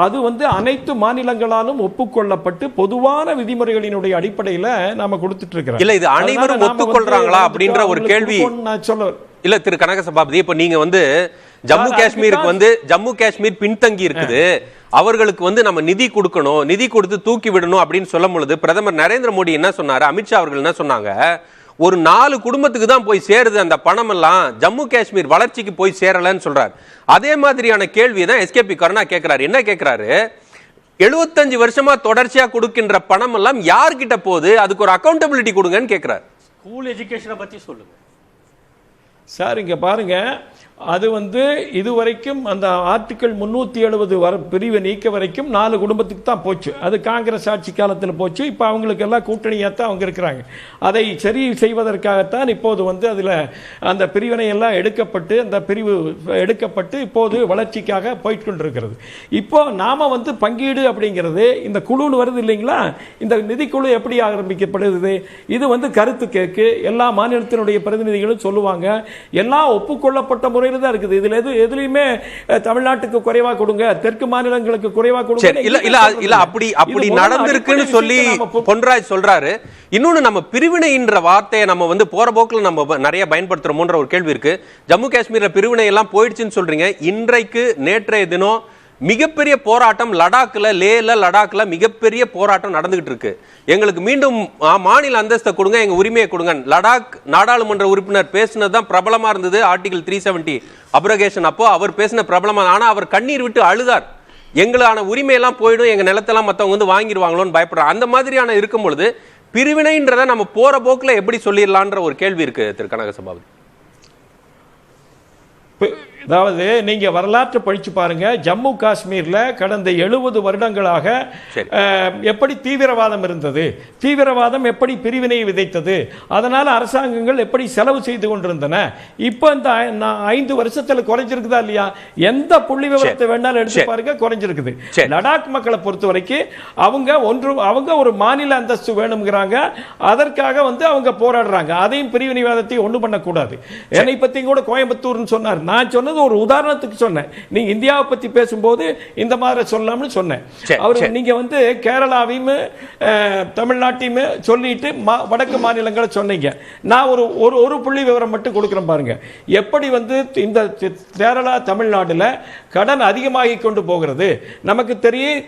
அது வந்து அனைத்து மாநிலங்களாலும் ஒப்புக்கொள்ளப்பட்டு பொதுவான விதிமுறைகளினுடைய அடிப்படையில் நாம கொடுத்துட்டு இருக்கிறோம். இல்ல, இது அனைவரும் ஒப்புக்கொள்றாங்களா அப்படின்ற ஒரு கேள்வி நான் சொல்ல இல்ல. திரு கனக சபாபதி, இப்ப நீங்க வந்து ஜம்மு காஷ்மீருக்கு வந்து ஜம்மு காஷ்மீர் பின்தங்கி இருக்குது, அவர்களுக்கு வந்து நம்ம நிதி கொடுக்கணும், நிதி கொடுத்து தூக்கி விடணும் அப்படின்னு சொல்லும் பொழுது பிரதமர் நரேந்திர மோடி என்ன சொன்னாரு, அமித்ஷா அவர்கள் என்ன சொன்னாங்க, ஒரு 4 குடும்பத்துக்கு தான் போய் சேருது அந்த பணம் எல்லாம், ஜம்மு காஷ்மீர் வளர்ச்சிக்கு போய் சேரலன்னு சொல்றாரு. அதே மாதிரியான கேள்வி தான் எஸ்கேபி கருணா கேட்கிறாரு. என்ன கேட்கிறாரு, 75 வருஷமா தொடர்ச்சியா கொடுக்கின்ற பணம் எல்லாம் யார்கிட்ட போகுது, அதுக்கு ஒரு அக்கௌண்டபிலிட்டி கொடுங்கன்னு கேட்கிறாரு. ஸ்கூல் எஜுகேஷனை பத்தி சொல்லுங்க சார். இங்க பாருங்க, அது வந்து இதுவரைக்கும் அந்த ஆர்டிகிள் 370 பிரிவை நீக்க வரைக்கும் 4 குடும்பத்துக்கு தான் போச்சு. அது காங்கிரஸ் ஆட்சி காலத்தில் போச்சு. இப்போ அவங்களுக்கு எல்லாம் கூட்டணியாகத்தான் அவங்க இருக்கிறாங்க. அதை சரி செய்வதற்காகத்தான் இப்போது வந்து அதில் அந்த பிரிவினை எல்லாம் எடுக்கப்பட்டு, அந்த பிரிவு எடுக்கப்பட்டு இப்போது வளர்ச்சிக்காக போயிட்டு கொண்டிருக்கிறது. இப்போ நாம வந்து பங்கீடு அப்படிங்கிறது இந்த குழுன்னு வருது இல்லைங்களா, இந்த நிதிக்குழு எப்படி ஆரம்பிக்கப்படுது, இது வந்து கருத்து கேட்கு எல்லா மாநிலத்தினுடைய பிரதிநிதிகளும் சொல்லுவாங்க. எல்லாம் ஒப்புக்கொள்ளப்பட்ட முறையில் தான் இருக்குது. இதுல எதுலயுமே தமிழ்நாட்டுக்கு குறைவா கொடுங்க, தெற்கு மாநிலங்களுக்கு குறைவா கொடுங்க இல்ல அப்படி நடந்திருக்குன்னு சொல்லி பொன்ராஜ் சொல்றாரு. இன்னொன்னு, நம்ம பிரிவினைன்ற வார்த்தையை நம்ம வந்து போற போக்குல நம்ம நிறைய பயன்படுத்துறோம்ன்ற ஒரு கேள்வி இருக்கு. ஜம்மு காஷ்மீர்ல பிரிவினை எல்லாம் போயிடுச்சுன்னு சொல்றீங்க. இன்றைக்கு நேற்றைய தினம் மிகப்பெரிய போராட்டம் லடாக்ல, லடாக்ல மிகப்பெரிய போராட்டம் நடந்துகிட்டு இருக்கு. எங்களுக்கு மீண்டும் மாநில அந்தஸ்தை கொடுங்க, எங்க உரிமையை கொடுங்க. லடாக் நாடாளுமன்ற உறுப்பினர் பேசினதுதான் பிரபலமா இருந்தது. ஆர்டிகல் 370 அப்ரகேஷன் அப்போ அவர் பேசின பிரபலமா, ஆனா அவர் கண்ணீர் விட்டு அழுதார். எங்களான உரிமையெல்லாம் போயிடும், எங்க நிலத்தெல்லாம் மத்தவங்க வந்து வாங்கிடுவாங்களோன்னு பயப்படுறாங்க. அந்த மாதிரியான இருக்கும் பொழுது பிரிவினைன்றதை நம்ம போற போக்குல எப்படி சொல்லிடலான்ற ஒரு கேள்வி இருக்கு திரு கனக சபாபதி. அதாவது நீங்க வரலாற்று படிச்சு பாருங்க, ஜம்மு காஷ்மீர்ல கடந்த 70 வருடங்களாக எப்படி தீவிரவாதம் இருந்தது, தீவிரவாதம் எப்படி பிரிவினை விதைத்தது, அதனால அரசாங்கங்கள் எப்படி செலவு செய்து கொண்டிருந்தன. இப்ப இந்த 5 வருஷத்துல குறைஞ்சிருக்குதா இல்லையா? எந்த புள்ளி விவரத்தை வேணாலும் எடுத்து பாருங்க, குறைஞ்சிருக்குது. லடாக் மக்களை பொறுத்த வரைக்கும் அவங்க ஒரு மாநில அந்தஸ்து வேணும்ங்கிறாங்க, அதற்காக அவங்க போராடுறாங்க. அதையும் பிரிவினைவாதத்தை ஒண்ணு பண்ணக்கூடாது. என்னை பத்தி கூட கோயம்புத்தூர்னு சொன்னார், நான் சொன்னது ஒரு உதாரணத்துக்கு சொன்னேன். நீங்க இந்தியாவை பத்தி பேசும்போது இந்த மாதிரி சொல்லலாம்னு சொன்னேன். அவர் நீங்க கேரளாவையும் தமிழ்நாட்டையும் சொல்லிட்டு வடக்கு மாநிலங்களை சொன்னீங்க. நான் ஒரு புள்ளி விவரம் மட்டும் கொடுக்கிறேன் பாருங்க. எப்படி இந்த கேரளா தமிழ்நாடுல கடன் அதிகமாகி கொண்டு போகிறது. நமக்கு தெரியும்,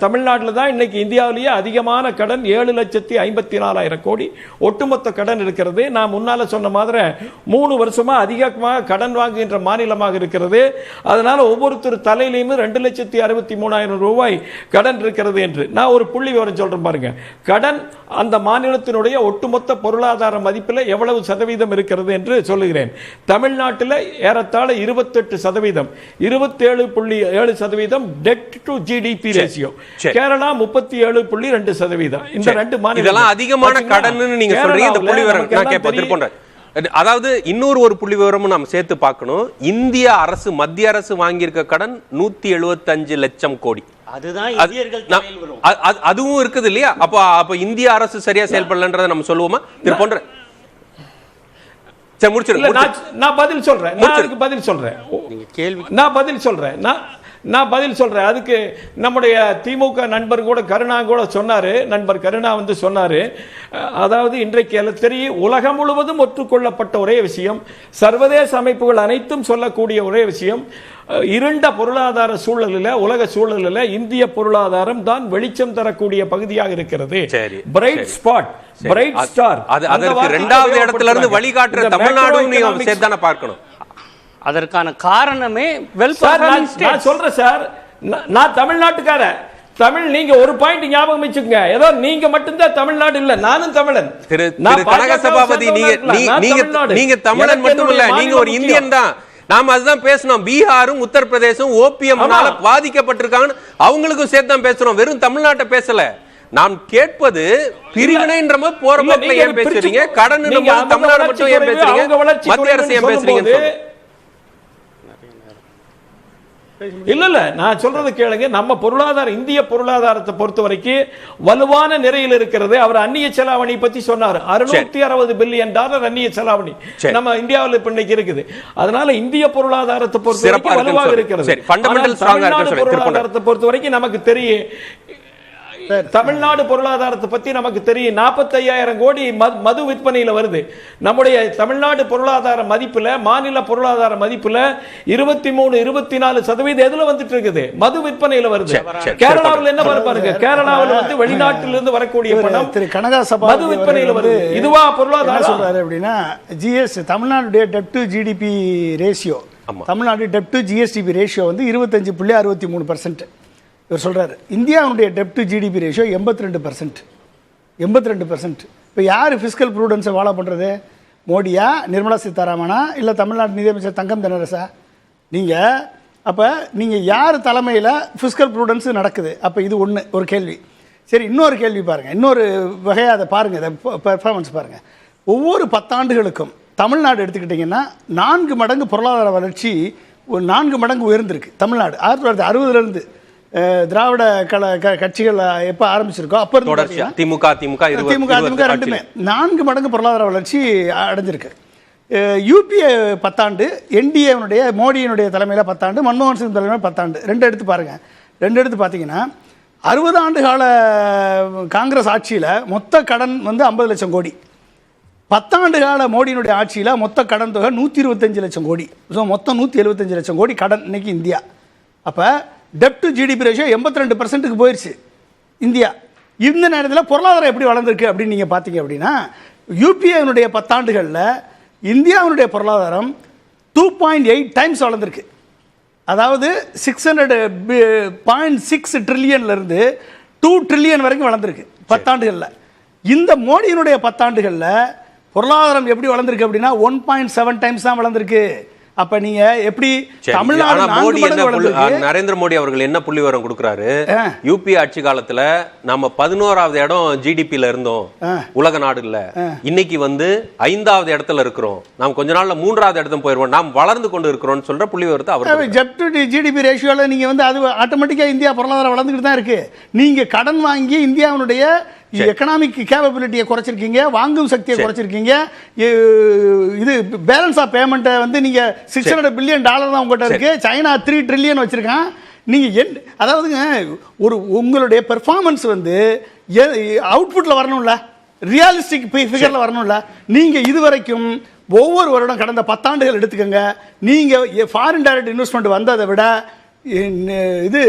தமிழ்நாட்டில் தான் இன்னைக்கு இந்தியாவிலேயே அதிகமான கடன் 7,54,000 கோடி ஒட்டுமொத்த கடன் இருக்கிறது. நான் முன்னால சொன்ன மாதிரி 3 வருஷமா அதிகமாக கடன் வாங்குகின்ற மாநிலமாக இருக்கிறது. அதனால ஒவ்வொருத்தர் தலையிலையும் 2,63,000 ரூபாய் கடன் இருக்கிறது என்று நான் ஒரு புள்ளி விவரம் சொல்றேன் பாருங்க. கடன் அந்த மாநிலத்தினுடைய ஒட்டுமொத்த பொருளாதார மதிப்பில் எவ்வளவு சதவீதம் இருக்கிறது என்று சொல்லுகிறேன். தமிழ்நாட்டில் ஏறத்தாழ 28%, 27.7% debt to GDP ratio. Kerala 37.2%. இந்த ரெண்டு மாநிலம் அதிகமான கடன் நீங்க சொல்றீங்க. இந்த புள்ளி விவரம் நான் கேட்பேன். அதாவது இன்னொரு ஒரு புள்ளி விவரமும் நம்ம சேர்த்து பார்க்கணும். இந்திய அரசு, மத்திய அரசு வாங்கியிருக்க கடன் 175 லட்சம் கோடி. அதுவும் இருக்குது இல்லையா? அப்ப இந்திய அரசு சரியா செயல்படலன்றதை நம்ம சொல்லுவோமா? திருப்போன்ற நான் பதில் சொல்றேன். அதுக்கு நம்முடைய திமுக நண்பர் கூட கருணா கூட சொன்னாரு. நண்பர் கருணா சொன்னாரு, அதாவது இன்றைக்கு தெரியும், உலகம் முழுவதும் ஒற்றுக்கொள்ளப்பட்ட ஒரே விஷயம், சர்வதேச அமைப்புகள் அனைத்தும் சொல்லக்கூடிய ஒரே விஷயம், இருண்ட பொருளாதார சூழலில், உலக சூழலில் இந்திய பொருளாதாரம் தான் வெளிச்சம் தரக்கூடிய பகுதியாக இருக்கிறது. Bright spot, bright star. அதற்கு இரண்டாவது இடத்துல இருந்து வழிகாட்டுற தமிழ்நாடும் நீங்க சேர்த்தான பார்க்கணும். அதற்கான காரணமே நான் சொல்றேன் சார், நான் தமிழ்நாட்டுக்கார. தமிழ் நீங்க ஒரு பாயிண்ட் ஞாபகம் வச்சுக்கோங்க, ஏதோ நீங்க மட்டும்தான் தமிழ்நாடு இல்ல, நானும் தமிழன். திரு கனக சபாபதி, நீங்க தமிழன் மட்டும் இல்ல, நீங்க ஒரு இந்தியன் தான். நாம அதுதான் பேசணும். பீகாரும் உத்தரப்பிரதேசம் ஓபிஎம்னால பாதிக்கப்பட்டிருக்காங்க, அவங்களுக்கும் சேர்த்து தான் பேசுறோம். வெறும் தமிழ்நாட்டை பேசல. நாம் கேட்பது பிரிவினைன்ற போற போக்குல ஏன் பேசுறீங்க? கடன் தமிழ்நாடு மட்டும் ஏன் பேசுறீங்க? மத்திய அரசு ஏன் பேசுறீங்க? இல்ல நான் சொல்றது கேளுங்க. நம்ம பொருளாதார, இந்திய பொருளாதாரத்தை பொறுத்த வரைக்கும் வலுவான நிலையில் இருக்கிறது. அவர் அந்நிய செலாவணி பத்தி சொன்னார். $660 பில்லியன் அந்நிய செலாவணி நம்ம இந்தியாவில் இப்ப இன்னைக்கு இருக்குது. அதனால இந்திய பொருளாதாரத்தை பொறுத்த வரைக்கும் வலுவாக இருக்கிறது. தமிழ்நாடு பொருளாதாரத்தை பொறுத்த வரைக்கும் நமக்கு தெரியும், தமிழ்நாடு பொருளாதாரத்தை பத்தி நமக்கு தெரியும். 45,000 கோடி மது விற்பனையில வருது. நம்முடைய தமிழ்நாடு பொருளாதார மதிப்புல, மாநில பொருளாதார மதிப்புல 23-24% எதுல வந்துட்டு இருக்குது? மது விற்பனையில வருது. கேரளாவில் என்ன பாருங்க, கேரளாவில் வெளிநாட்டிலிருந்து வரக்கூடிய பணம் மது விற்பனையில வருது. இதுவா பொருளாதாரம் சொல்றாரு அப்படின்னா, GS Tamil Nadu dept to GDP ratio, Tamil Nadu dept to GSDP ratio 25.63%. இவர் சொல்றாரு. இந்தியாவுடைய டெப்ட் டு ஜிடிபி ரேஷியோ 82%. 82%. இப்போ யார் ஃபிஸ்கல் ப்ரூடன்ஸை ஃபாலோ பண்ணுறது? மோடியா, நிர்மலா சீதாராமனா, இல்லை தமிழ்நாடு நிதியமைச்சர் தங்கம் தென்னரசா? நீங்கள் யார் தலைமையில் ஃபிஸ்கல் ப்ரூடன்ஸ் நடக்குது? அப்போ இது ஒரு கேள்வி. சரி, இன்னொரு கேள்வி பாருங்கள், இன்னொரு வகையாக அதை பாருங்கள், இதை பெர்ஃபார்மன்ஸ் பாருங்கள். ஒவ்வொரு 10 ஆண்டுகளுக்கும் தமிழ்நாடு எடுத்துக்கிட்டிங்கன்னா 4 மடங்கு பொருளாதார வளர்ச்சி, 4 மடங்கு உயர்ந்திருக்கு தமிழ்நாடு. 1960 திராவிட கட்சிகள் எப்ப ஆரம்பிச்சிருக்கோ அப்ப இருந்து திமுக ரெண்டுமே 4 மடங்கு பொருளாதார வளர்ச்சி அடைஞ்சிருக்கு. யூபிஏ 10 ஆண்டு, என்டிஏனுடைய மோடியினுடைய தலைமையில் 10 ஆண்டு, மன்மோகன் சிங் தலைமையில் 10 ஆண்டு, ரெண்டு எடுத்து பாருங்க. ரெண்டு எடுத்து பார்த்தீங்கன்னா 60 ஆண்டு கால காங்கிரஸ் ஆட்சியில் மொத்த கடன் 50 லட்சம் கோடி. 10 ஆண்டு கால மோடியினுடைய ஆட்சியில் மொத்த கடன் தொகை 125 லட்சம் கோடி. ஸோ மொத்தம் 175 லட்சம் கோடி கடன் இன்னைக்கு இந்தியா. அப்போ டெப்ட் டு ஜிடிபி ரேஷியோ 82%க்கு போயிடுச்சு இந்தியா. இந்த நேரத்தில் பொருளாதாரம் எப்படி வளர்ந்துருக்கு அப்படின்னு நீங்கள் பார்த்தீங்க அப்படின்னா, யூபிஏனுடைய 10 ஆண்டுகளில் இந்தியாவுடைய பொருளாதாரம் 2.8 டைம்ஸ் வளர்ந்துருக்கு. அதாவது 600.6 ட்ரில்லியன்லேருந்து 2 ட்ரில்லியன் வரைக்கும் வளர்ந்துருக்கு 10 ஆண்டுகளில். இந்த மோடியினுடைய 10 ஆண்டுகளில் பொருளாதாரம் எப்படி வளர்ந்துருக்கு அப்படின்னா 1.7 டைம்ஸ் தான் வளர்ந்துருக்கு. அப்ப நீங்க எப்படி சரி, தமிழ்நாடு ஆனா நான்கு மோடி மடங்கு என்ன வளர்ந்திருக்கு. நரேந்திர மோடி அவர்கள் என்ன புள்ளி விவரம் கொடுக்குறாரு? யூபி ஆட்சி காலத்துல நம்ம 11வது இடம் ஜிடிபில இருந்தோம் உலக நாடுல, இன்னைக்கு வந்து 5வது இடத்துல இருக்கிறோம், நாம் கொஞ்ச நாள்ல 3வது இடத்துல போயிருவோம், நாம் வளர்ந்து கொண்டு இருக்கிறோம் சொல்ற புள்ளி விவரத்தை அவர் ஜெப்ட் ஜிடிபி ரேஷியோல நீங்க வந்து அது ஆட்டோமேட்டிக்கா இந்தியா பொருளாதாரம் வளர்ந்துக்கிட்டு தான் இருக்கு. நீங்க கடன் வாங்கி இந்தியாவுடைய எக்கனாமிக் கேப்பபிலிட்டியை குறைச்சிருக்கீங்க, வாங்கும் சக்தியை குறைச்சிருக்கீங்க. இது பேலன்ஸ் ஆஃப் பேமெண்ட்டை வந்து நீங்க $600 பில்லியன் தான் உங்கள்கிட்ட இருக்கு. சைனா 3 ட்ரில்லியன் வச்சிருக்கான். நீங்க அதாவதுங்க ஒரு உங்களுடைய பெர்ஃபார்மன்ஸ் வந்து அவுட்புட்ல வரணும்ல, ரியலிஸ்டிக் ஃபிகர்ல வரணும்ல. நீங்க இதுவரைக்கும் ஒவ்வொரு வருடம் கடந்த 10 ஆண்டுகள் எடுத்துக்கோங்க, நீங்க ஃபாரின் டைரக்ட் இன்வெஸ்ட்மெண்ட் வந்ததை விட இது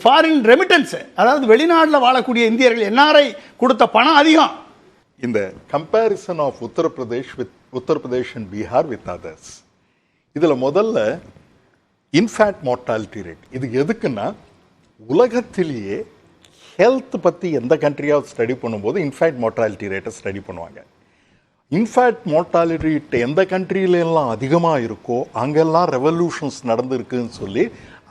ஃபாரின் ரெமிட்டன்ஸ், அதாவது வெளிநாட்டில் வாழக்கூடிய இந்தியர்கள் என்ஆர்ஐ கொடுத்த பணம் அதிகம். இந்த comparison of Uttar Pradesh and Bihar with others, இதுல முதல்ல இன்ஃபேக்ட் மார்டாலிட்டி ரேட். இது எதுக்குன்னா, உலகத்திலேயே ஹெல்த் பத்தி எந்த கண்ட்ரியாவது ஸ்டடி பண்ணும்போது இன்ஃபேக்ட் மார்டாலிட்டி ரேட்டை ஸ்டடி பண்ணுவாங்க. இன்ஃபேக்ட் மார்டாலிட்டி ரேட் எந்த கண்ட்ரியிலெல்லாம் அதிகமாக இருக்கோ அங்கெல்லாம் ரெவல்யூஷன்ஸ் நடந்திருக்குன்னு சொல்லி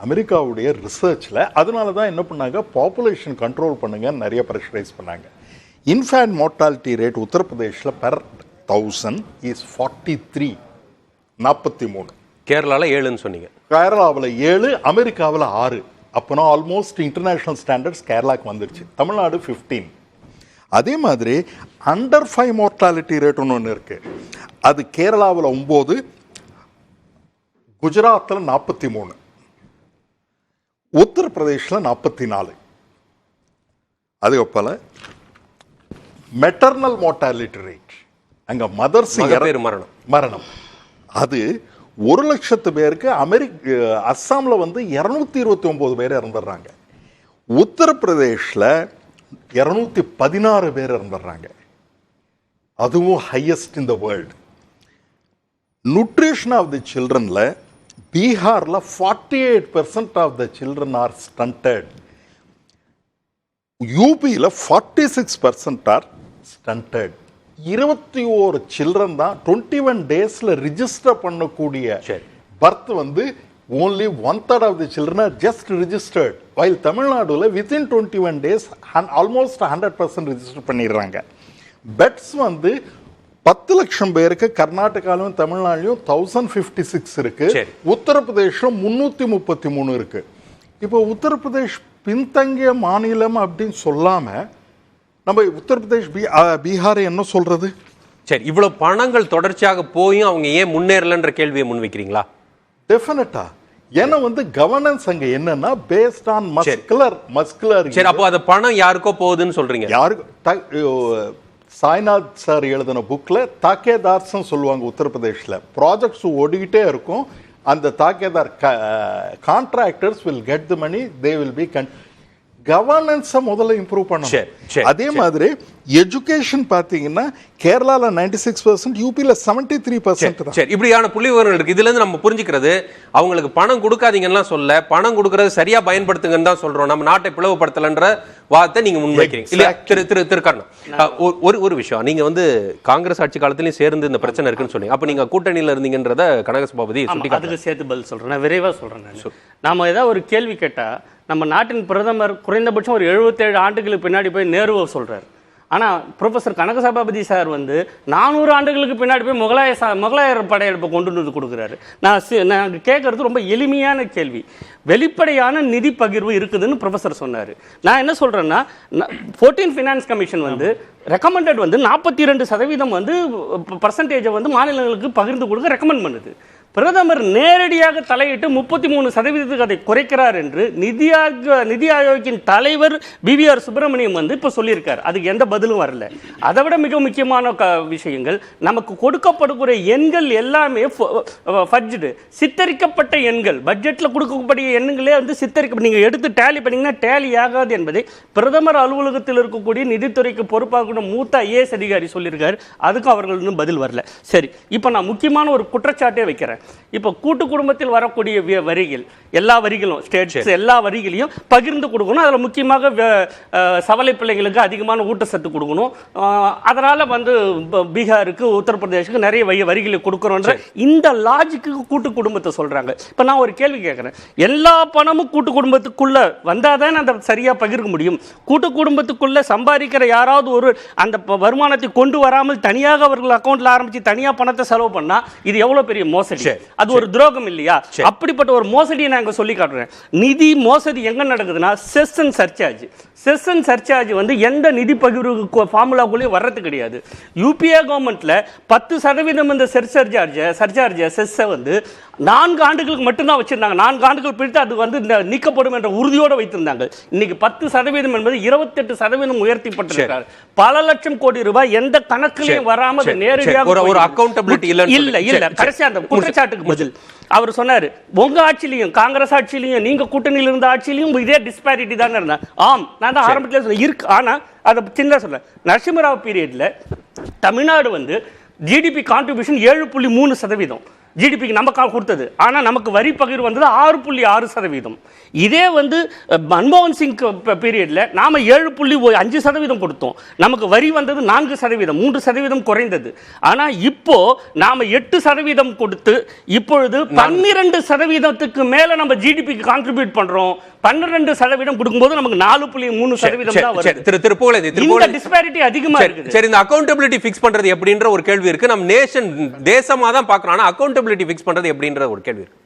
அமெரிக்காவுடைய ரிசர்ச்சில், அதனால தான் என்ன பண்ணாங்க, பாப்புலேஷன் கண்ட்ரோல் பண்ணுங்க நிறைய ப்ரெஷரைஸ் பண்ணாங்க. இன்ஃபேக்ட் மார்டாலிட்டி ரேட் உத்தரப்பிரதேஷில் பெர் 1000 இஸ் 43, 43. கேரளால 7ன்னு சொன்னீங்க. கேரளாவில் 7, அமெரிக்காவில் 6. அப்போனா ஆல்மோஸ்ட் இன்டர்நேஷனல் ஸ்டாண்டர்ட்ஸ் கேரளாவுக்கு வந்துருச்சு. தமிழ்நாடு 15. அதே மாதிரி அண்டர் 5 மார்டாலிட்டி ரேட்னு ஒன்று இருக்கு, அது கேரளாவில் 9, குஜராத்தில் 43, உத்தரப்பிரதேஷில் 44. அதுக்கப்புறம் மெட்டர்னல் மார்டாலிட்டி ரேட், அங்க மதர்ஸ் மரணம், அது 1,00,000 பேருக்கு அஸ்ஸாம்ல வந்து 229 பேர் இறந்துடுறாங்க. உத்தரப்பிரதேஷ்ல 216 பேர் இறந்துடுறாங்க. அதுவும் highest in the world. Nutrition of the சில்ட்ரன்ல பீகார்ல 48% of the children are stunted. யூபியில் 46% ஆர் ஸ்டண்டட். 21 சில்ட்ரன் தான் 21 டேஸ்ல ரிஜிஸ்டர் பண்ணக்கூடிய பர்த் வந்து only 1/3 of the children are just registered, while தமிழ்நாடுல within 21 days almost 100% register பண்ணிடுறாங்க. பெட்ஸ் வந்து 10 லட்சம் பேருக்கு கர்நாடகாவிலும் தமிழ்நாட்டிலும் 1056 இருக்கு. உத்தரப்பிரதேசம் 333 இருக்கு. இப்போ உத்தரப்பிரதேஷ் பின்தங்கிய மாநிலம் அப்படின்னு சொல்லாம நம்ம உத்தரப்பிரதேஷ் பீகாரை என்ன சொல்றது? சரி, இவ்வளவு பணங்கள் தொடர்ச்சியாக போயும் அவங்க ஏன் முன்னேறலன்ற கேள்வியை முன்வைக்கிறீங்களா? டெஃபினட்டா. ஏன்னா வந்து கவர்னன்ஸ் அங்க என்னன்னா பேஸ்ட் ஆன் மஸ்குலர். சரி, அப்போ அந்த பணம் யாருக்கோ போகுதுன்னு சொல்றீங்க? யாருக்கு? சாய்நாத் சார் எழுதின புக்ல தாக்கேதார்ஸ் சொல்லுவாங்க. உத்தரப்பிரதேஷ்ல ப்ராஜெக்ட்ஸ் ஓடிக்கிட்டே இருக்கும். அந்த தாக்கேதார் contractors will get the money, they will be கவர்னன்ஸை முதல்ல இம்ப்ரூவ் பண்ணணும். அதே மாதிரி எஜுகேஷன் பாத்தீங்கன்னா கேரளால 96%, யூபியில் 73%. சரி, இப்படியான புள்ளி விவரங்கள் இருக்கு. இதுல இருந்து நம்ம புரிஞ்சுக்கிறது, அவங்களுக்கு பணம் கொடுக்காதீங்கன்னா சொல்ல, பணம் கொடுக்கறது சரியா பயன்படுத்துங்கன்னு தான் சொல்றோம். நம்ம நாட்டை பிளவுபடுத்தலன்ற வார்த்தை நீங்க முன்வைக்கிறீங்க இல்லையா? திரு ஒரு விஷயம், நீங்க வந்து காங்கிரஸ் ஆட்சி காலத்திலயும் சேர்ந்து இந்த பிரச்சனை இருக்குன்னு சொன்னீங்க. அப்ப நீங்க கூட்டணியில இருந்தீங்கன்றத கனக சபாபதி அதுக்கு சேர்த்து பதில் சொல்றேன். விரைவா சொல்றேன். நாம ஏதாவது ஒரு கேள்வி கேட்டா நம்ம நாட்டின் பிரதமர் குறைந்தபட்சம் ஒரு 77 ஆண்டுகளுக்கு பின்னாடி போய் நேருவை சொல்றாரு. ஆனால் ப்ரொஃபஸர் கனக சபாபதி சார் வந்து 400 ஆண்டுகளுக்கு பின்னாடி போய் முகலாயர் படையெடுப்பை கொண்டு வந்து கொடுக்குறாரு. நான் கேட்கறது ரொம்ப எளிமையான கேள்வி. வெளிப்படையான நிதி பகிர்வு இருக்குதுன்னு ப்ரொஃபஸர் சொன்னார். நான் என்ன சொல்கிறேன்னா, 14 ஃபினான்ஸ் கமிஷன் வந்து ரெக்கமெண்டட் வந்து 42% வந்து பர்சன்டேஜை வந்து மாநிலங்களுக்கு பகிர்ந்து கொடுக்க ரெக்கமெண்ட் பண்ணுது. பிரதமர் நேரடியாக தலையிட்டு 33% அதை குறைக்கிறார் என்று நிதி ஆயோக்கின் தலைவர் பிவிஆர் சுப்பிரமணியம் வந்து இப்போ சொல்லியிருக்கார். அதுக்கு எந்த பதிலும் வரல. அதை விட மிக முக்கியமான விஷயங்கள், நமக்கு கொடுக்கப்படுகிற எண்கள் எல்லாமே ஃபட்ஜ்டு, சித்தரிக்கப்பட்ட எண்கள். பட்ஜெட்டில் கொடுக்கக்கூடிய எண்களே வந்து சித்தரிக்க, நீங்கள் எடுத்து டேலி பண்ணீங்கன்னா டேலி ஆகாது என்பதை பிரதமர் அலுவலகத்தில் இருக்கக்கூடிய நிதித்துறைக்கு பொறுப்பாக மூத்த ஐஏஎஸ் அதிகாரி சொல்லியிருக்காரு. அதுக்கும் அவர்கள் இன்னும் பதில் வரல. சரி, இப்போ நான் முக்கியமான ஒரு குற்றச்சாட்டே வைக்கிறேன். கேட்குறேன். இப்போ கூட்டு குடும்பத்தில் வரக்கூடிய வரிகள் எல்லா வரிகளும் ஸ்டேட்ஸ் எல்லா வரிகளையும் பகிர்ந்து கொடுக்கணும். அதில் முக்கியமாக சவலை பிள்ளைகளுக்கு அதிகமான ஊட்டச்சத்து கொடுக்கணும். அதனால் வந்து பீகாருக்கு உத்தரப்பிரதேசுக்கு நிறைய வரிகளை கொடுக்குறோன்ற இந்த லாஜிக்கு கூட்டு குடும்பத்தை சொல்கிறாங்க. இப்போ நான் ஒரு கேள்வி கேட்குறேன். எல்லா பணமும் கூட்டு குடும்பத்துக்குள்ளே வந்தால் தான் அந்த சரியாக பகிர்க்க முடியும். கூட்டு குடும்பத்துக்குள்ளே சம்பாதிக்கிற யாராவது ஒரு அந்த வருமானத்தை கொண்டு வராமல் தனியாக அவர்கள் அக்கௌண்ட்டில் ஆரம்பித்து தனியாக பணத்தை செலவு பண்ணால் இது எவ்வளோ பெரிய மோசடி? அது ஒரு துரோகம் இல்லையா? அப்படிப்பட்ட ஒரு மோசடியை நான் இங்கே சொல்லி காட்டுறேன். நிதி மோசடி எங்கே நடக்குதுன்னா chess and surcharge. Chess and surcharge வந்து எந்த நிதி பகிர்வு ஃபார்முலாக்குள்ளேயும் வர்றது கிடையாது. யூபிஏ கவர்மெண்ட்டில் 10% இந்த சர்சார்ஜ் செஸ்ஸை வந்து 4 ஆண்டுகளுக்கு மட்டும்தான் வச்சிருந்தாங்க. 4 ஆண்டுகள் பிடித்து அது வந்து நீக்கப்படும் என்ற உறுதியோடு வைத்திருந்தாங்க. இன்னைக்கு 10% என்பது 28% உயர்த்தப்பட்டிருக்கிறார். பல லட்சம் கோடி ரூபாய் எந்த கணக்கிலையும் வராமல் நேரடியாக ஒரு அக்கௌண்டபிலிட்டி இல்ல. கடைசி அந்த குற்றச்சாட்டுக்கு பதில் அவர் சொன்னாரு, உங்க ஆட்சியிலையும் காங்கிரஸ் ஆட்சியிலையும் நீங்க கூட்டணியில் இருந்த ஆட்சியிலையும் இதே டிஸ்பாரிட்டி தானே இருந்தா. ஆம், நான் தான் ஆரம்பத்தில் சொன்னேன் இருக்கு. ஆனா அதை சின்ன சொல்ல நரசிம்மராவ் பீரியட்ல தமிழ்நாடு வந்து ஜிடிபி கான்ட்ரிபியூஷன் 7.3% ஜிடிபிக்கு நம்ம கொடுத்தது. ஆனால் நமக்கு வரி பகிர்வு வந்தது 6.6%. இதே வந்து மன்மோகன் சிங் பீரியட்ல நாம 7.5% கொடுத்தோம். நமக்கு வரி வந்தது 4%, 3% குறைந்தது. ஆனால் இப்போ நாம 8% கொடுத்து இப்பொழுது 12% மேல நம்ம ஜிடிபிக்கு கான்ட்ரிபியூட் பண்றோம். 12% கொடுக்கும்போது நமக்கு 4.3% தான் வருது. இந்த டிஸ்பாரிட்டி அதிகமா இருக்கு. சரி, இந்த அக்கௌண்டபிலிட்டி ஃபிக்ஸ் பண்றது எப்படின்ற ஒரு கேள்வி இருக்கு. நம்ம நேஷன் தேசமா தான் பார்க்கறோம். ஆனா அக்கௌண்டபிலிட்டி ஃபிக்ஸ் பண்றது எப்படின்ற ஒரு கேள்வி இருக்கு.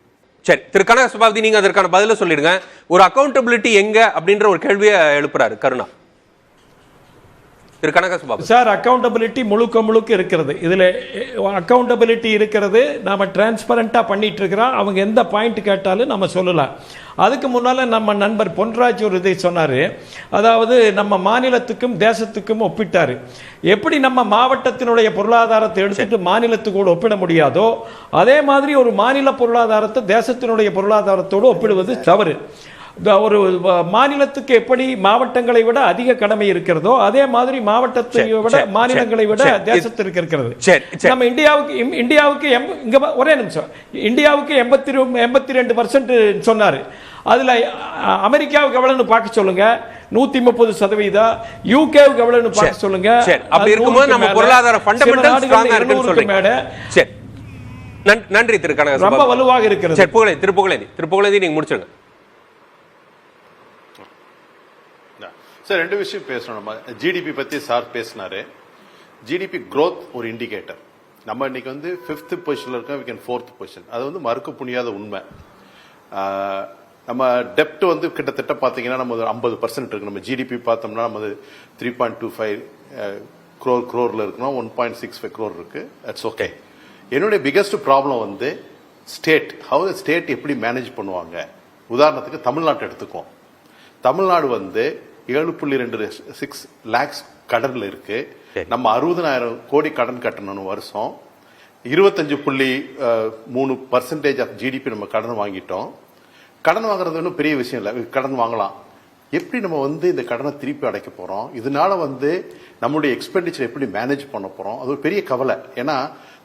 சரி, திரு கனக சபாபதி, நீங்க அதற்கான பதில சொல்லிடுங்க. ஒரு அக்கௌண்டபிலிட்டி எங்க அப்படின்ற ஒரு கேள்வியை எழுப்புறாரு கருணா. திரு கனக சபாபதி சார், அக்கௌண்டபிலிட்டி முழுக்க இருக்கிறது. இதுல அக்கௌண்டபிலிட்டி இருக்கிறது. நாம டிரான்ஸ்பரண்டா பண்ணிட்டு இருக்கிறோம். அவங்க எந்த பாயிண்ட் கேட்டாலும் நம்ம சொல்லலாம். அதுக்கு முன்னால நம்ம நண்பர் பொன்ராஜ் ஒரு இதை சொன்னாரு. அதாவது நம்ம மாநிலத்துக்கும் தேசத்துக்கும் ஒப்பிட்டாரு. எப்படி நம்ம மாவட்டத்தினுடைய பொருளாதாரத்தை எடுத்துட்டு மாநிலத்துக்கூட ஒப்பிட முடியாதோ அதே மாதிரி ஒரு மாநில பொருளாதாரத்தை தேசத்தினுடைய பொருளாதாரத்தோடு ஒப்பிடுவது தவறு. ஒரு மாநிலத்துக்கு எப்படி மாவட்டங்களை விட அதிக கடமை இருக்கிறதோ அதே மாதிரி மாவட்டத்தை விட மாநிலங்களை விட தேசத்திற்கு இருக்கிறது. நம்ம இந்தியாவுக்கு இங்க ஒரே நிமிஷம், இந்தியாவுக்கு 82% சொன்னாரு. அதுல அமெரிக்காவுக்கு எவ்வளவுன்னு பார்க்க சொல்லுங்க, 130%. யூகேவுக்கு எவ்வளவுன்னு பார்க்க சொல்லுங்க. அப்படி இருக்கும்போது நம்ம பொருளாதார ஃபண்டமெண்டல் ஸ்ட்ராங்கா இருக்குன்னு சொல்றீங்க. சரி, நன்றி திரு கனக. ரொம்ப வலுவாக இருக்கிறது. சரி, திருப்புகழேந்தி நீங்க முடிச்சிருங்க. சார், 2 விஷயம் பேசணும். நம்ம ஜிடிபி பத்தி சார் பேசினாரு. ஜிடிபி growth ஒரு இண்டிகேட்டர். நம்ம இன்னைக்கு வந்து 5th பொசிஷன்ல இருக்கோம், we can 4th பொசிஷன். அது வந்து மறுக்க முடியாத உண்மை. நம்ம டெப்ட் வந்து கிட்டத்தட்ட பாத்தீங்கன்னா நம்ம 50% இருக்கு. நம்ம ஜிடிபி பார்த்தோம்னா நம்ம 3.25 crore இருக்கணும், 1.65 crore இருக்கு. That's okay. என்னுடைய பிகெஸ்ட் ப்ராப்ளம் வந்து ஸ்டேட் எப்படி மேனேஜ் பண்ணுவாங்க. உதாரணத்துக்கு தமிழ்நாட்டை எடுத்துக்குவோம். தமிழ்நாடு வந்து 7.26 lakhs கடன்ல இருக்கு. நம்ம 60,000 கோடி கடன் கட்டணும் வருஷம். 25.3% ஆஃப் ஜிடிபி நம்ம கடன் வாங்கிட்டோம். கடன் வாங்குறது ஒன்றும் பெரிய விஷயம் இல்லை, கடன் வாங்கலாம். எப்படி நம்ம வந்து இந்த கடனை திருப்பி அடைக்க போறோம், இதனால வந்து நம்மளுடைய எக்ஸ்பெண்டிச்சர் எப்படி மேனேஜ் பண்ண போறோம், அது ஒரு பெரிய கவலை. ஏன்னா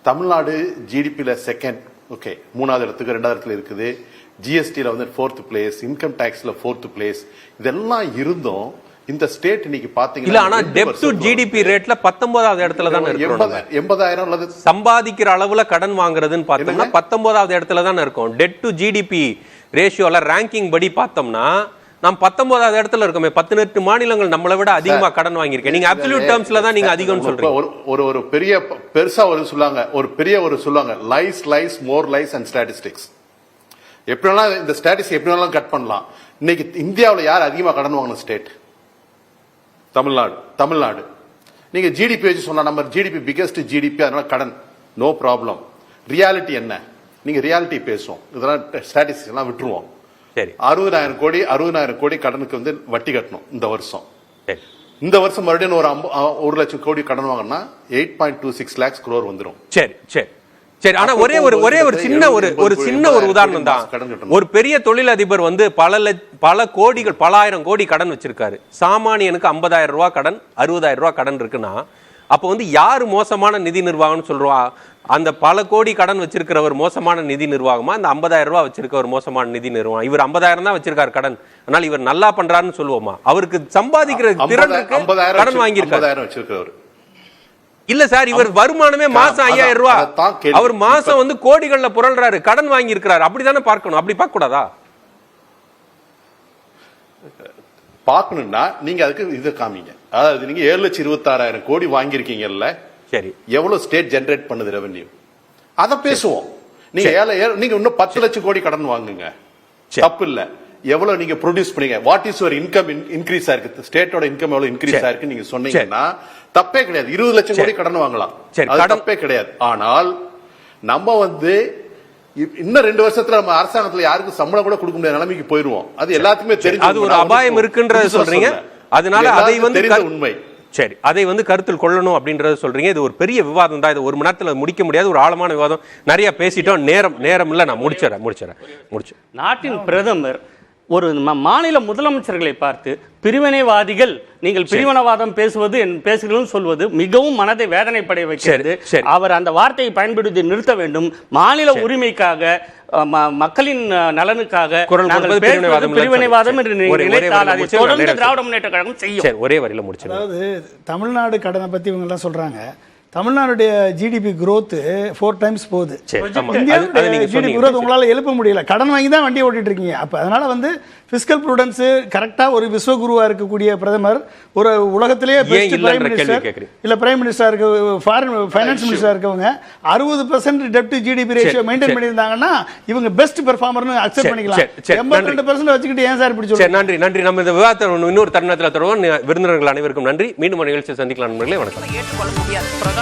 தமிழ்நாடு ஜிடிபியில செகண்ட், ஓகே 3வது இடத்துக்கு 2வது இடத்துல இருக்குது. ஜிஎஸ்டியில் வந்து 4th place, income டாக்ஸ்ல 4th place. இதெல்லாம் இருந்தும் இந்த ஸ்டேட் இன்னைக்கு பாத்தீங்கன்னா ஆனா டெப்ட் டு ஜிடிபி ரேட்ல 19வது இடத்துல தான் இருக்கும். 80,000 அல்லது சம்பாதிக்கிற அளவுல கடன் வாங்குறதுன்னு பார்த்தோம்னா 19வது இடத்துல தான் இருக்கும். டெட் டு ஜிடிபி ரேஷியோல ரேங்கிங் படி பார்த்தோம்னா நாம் 19வது இடத்துல இருக்கோமே. 18 மாநிலங்கள் நம்மளை விட அதிகமா கடன் வாங்கியிருக்கேன். நீங்க அப்சல்யூட் டேர்ம்ஸ்ல தான் நீங்க அதிகம்னு சொல்றீங்க. ஒரு பெரிய பெருசா சொல்லுவாங்க lies more lies and statistics. எப்படி வேணாலும் இந்த ஸ்டாட்டிஸ்டிக்ஸ் எப்படி வேணாலும் கட் பண்ணலாம். இன்னைக்கு இந்தியாவில் யார் அதிகமா கடன் வாங்கின ஸ்டேட்? தமிழ்நாடு. நீங்க ஜிடிபி வச்சு சொன்னா நம்ம ஜிடிபி பிகெஸ்ட் ஜிடிபி, அதனால கடன் நோ ப்ராப்ளம். ரியாலிட்டி என்ன? நீங்க ரியாலிட்டி பேசுவோம், இதெல்லாம் ஸ்டாட்டிஸ்டிக்ஸ் எல்லாம் விட்டுருவோம். 60,000 கோடி கடனுக்கு வந்து வட்டி கட்டணும் இந்த வருஷம். இந்த வருஷம் மறுபடியும் ஒரு 1 லட்சம் கோடி கடன் வாங்கினா 8.26 lakhs crore வந்துடும். சரி, ஆனா ஒரே ஒரு சின்ன ஒரு உதாரணம் தான். ஒரு பெரிய தொழிலதிபர் வந்து பல கோடிகள், பல ஆயிரம் கோடி கடன் வச்சிருக்காரு. சாமானியனுக்கு 50,000 ரூபாய் கடன், 60,000 ரூபாய் கடன் இருக்குன்னா அப்போ வந்து யாரு மோசமான நிதி நிர்வாகம்னு சொல்றோம்? அந்த பல கோடி கடன் வச்சிருக்கிறவர் மோசமான நிதி நிர்வாகமா, அந்த 50,000 ரூபாய் வச்சிருக்கவர் மோசமான நிதி நிர்வாகம்? இவர் 50,000 தான் வச்சிருக்காரு கடன், ஆனால் இவர் நல்லா பண்றாருன்னு சொல்லுவோமா? அவருக்கு சம்பாதிக்கிற திறன் இருக்கு, கடன் வாங்கியிருக்காரு. இல்ல சார், இவர் வருமானமே மாசம் 5,000 ரூபாய், அவர் மாசம் வந்து கோடிகள்ல புரள்றாரு, கடன் வாங்கி இருக்கிறாரு. அப்படிதானே பார்க்கணும், அப்படி பார்க்க கூடாதா? பார்க்கணும்னா நீங்க அதுக்கு இது காமிங்க. அதாவது நீங்க 7,26,000 கோடி வாங்கியிருக்கீங்கல்ல, சரி, எவ்வளவு ஸ்டேட் ஜெனரேட் பண்ணுது ரெவென்யூ, அத பேசுவோம். நீங்க நீங்க இன்னும் 10 லட்சம் கோடி கடன் வாங்குங்க, தப்பு இல்ல. எவ்வளவு நீங்க ப்ரொடியூஸ் பண்ணீங்க, what is your income increase ஆயிருக்கு, ஸ்டேட்டோட இன்கம் எவ்வளவு இன்க்ரீஸ் ஆயிருக்கு நீங்க சொன்னீங்கன்னா தப்பே கிடையாது. 20 லட்சம் கோடி கடன் வாங்கலாம், அது தப்பே கிடையாது. ஆனால் நம்ம வந்து இன்னும் 2 வருஷத்துல நம்ம அரசாங்கத்துல யாருக்கும் சம்பளம் கூட கொடுக்க முடியாத நிலைமைக்கு போயிருவோம். அது எல்லாத்துக்குமே தெரிஞ்சு, அது ஒரு அபாயம் இருக்குன்றது சொல்றீங்க. அதனால அதை வந்து உண்மை, சரி, அதை வந்து கருத்தில் கொள்ளணும் அப்படின்றத சொல்றீங்க. இது ஒரு பெரிய விவாதம் தான், இது ஒரு மணி நேரத்துல முடிக்க முடியாது, ஒரு ஆழமான விவாதம். நிறைய பேசிட்டோம், நேரம் இல்ல, நான் முடிச்சிடறேன். நாட்டின் பிரதமர் ஒரு மாநில முதலமைச்சர்களை பார்த்து பிரிவினைவாதிகள், நீங்கள் பிரிவினவாதம் பேசுகிறோம் சொல்வது மிகவும் மனதை வேதனைப்படைய வைக்கிறது. அவர் அந்த வார்த்தையை பயன்படுத்தி நிறுத்த வேண்டும். மாநில உரிமைக்காக, மக்களின் நலனுக்காக பிரிவினைவாதம் என்று நினைத்தால் அதை தொடர்ந்து திராவிட முன்னேற்ற கழகம் செய்யும். ஒரே வரியில முடிச்சு. அதாவது தமிழ்நாடு கடனை பத்தி இவங்க எல்லாம் சொல்றாங்க. தமிழ்நாடுடைய ஜிடிபி growth 4 times போகுது. இந்தியாவுடைய ஜிடிபி growth உங்களால எழுப்ப முடியல, கடன் வாங்கி தான் வண்டியை ஓட்டிட்டு இருக்கீங்க. அப்ப அதனால வந்து பிஸ்கல் ப்ரூடன்ஸ் கரெக்டா ஒரு விஸ்வகுருவா இருக்கக்கூடிய பிரதமர், ஒரு உலகத்திலேயே பெஸ்ட் பிரைம் மினிஸ்டர் இல்ல பிரைம் மினிஸ்டர் இருக்க, ஃபாரின் ஃபைனான்ஸ் மினிஸ்டர் இருக்கவங்க 60% டெப்ட் ஜிடிபி ரேஷியோ மெயின்டைன் பண்ணியிருந்தாங்கன்னா இவங்க பெஸ்ட் பெர்ஃபார்மர்னு அக்செப்ட் பண்ணிக்கலாம். 82% வச்சுக்கிட்டு ஏன் சார் இப்படி சொல்றீங்க? நன்றி. நம்ம இந்த விவாதத்தை இன்னொரு தருணத்தில் தொடர்வோம். விருந்தினர்கள் அனைவருக்கும் நன்றி. மீண்டும் நிகழ்ச்சியை சந்திக்கலாம். நண்பர்களே, வணக்கம். ஏற்றுக்கொள்ள முடியாது. பிரதான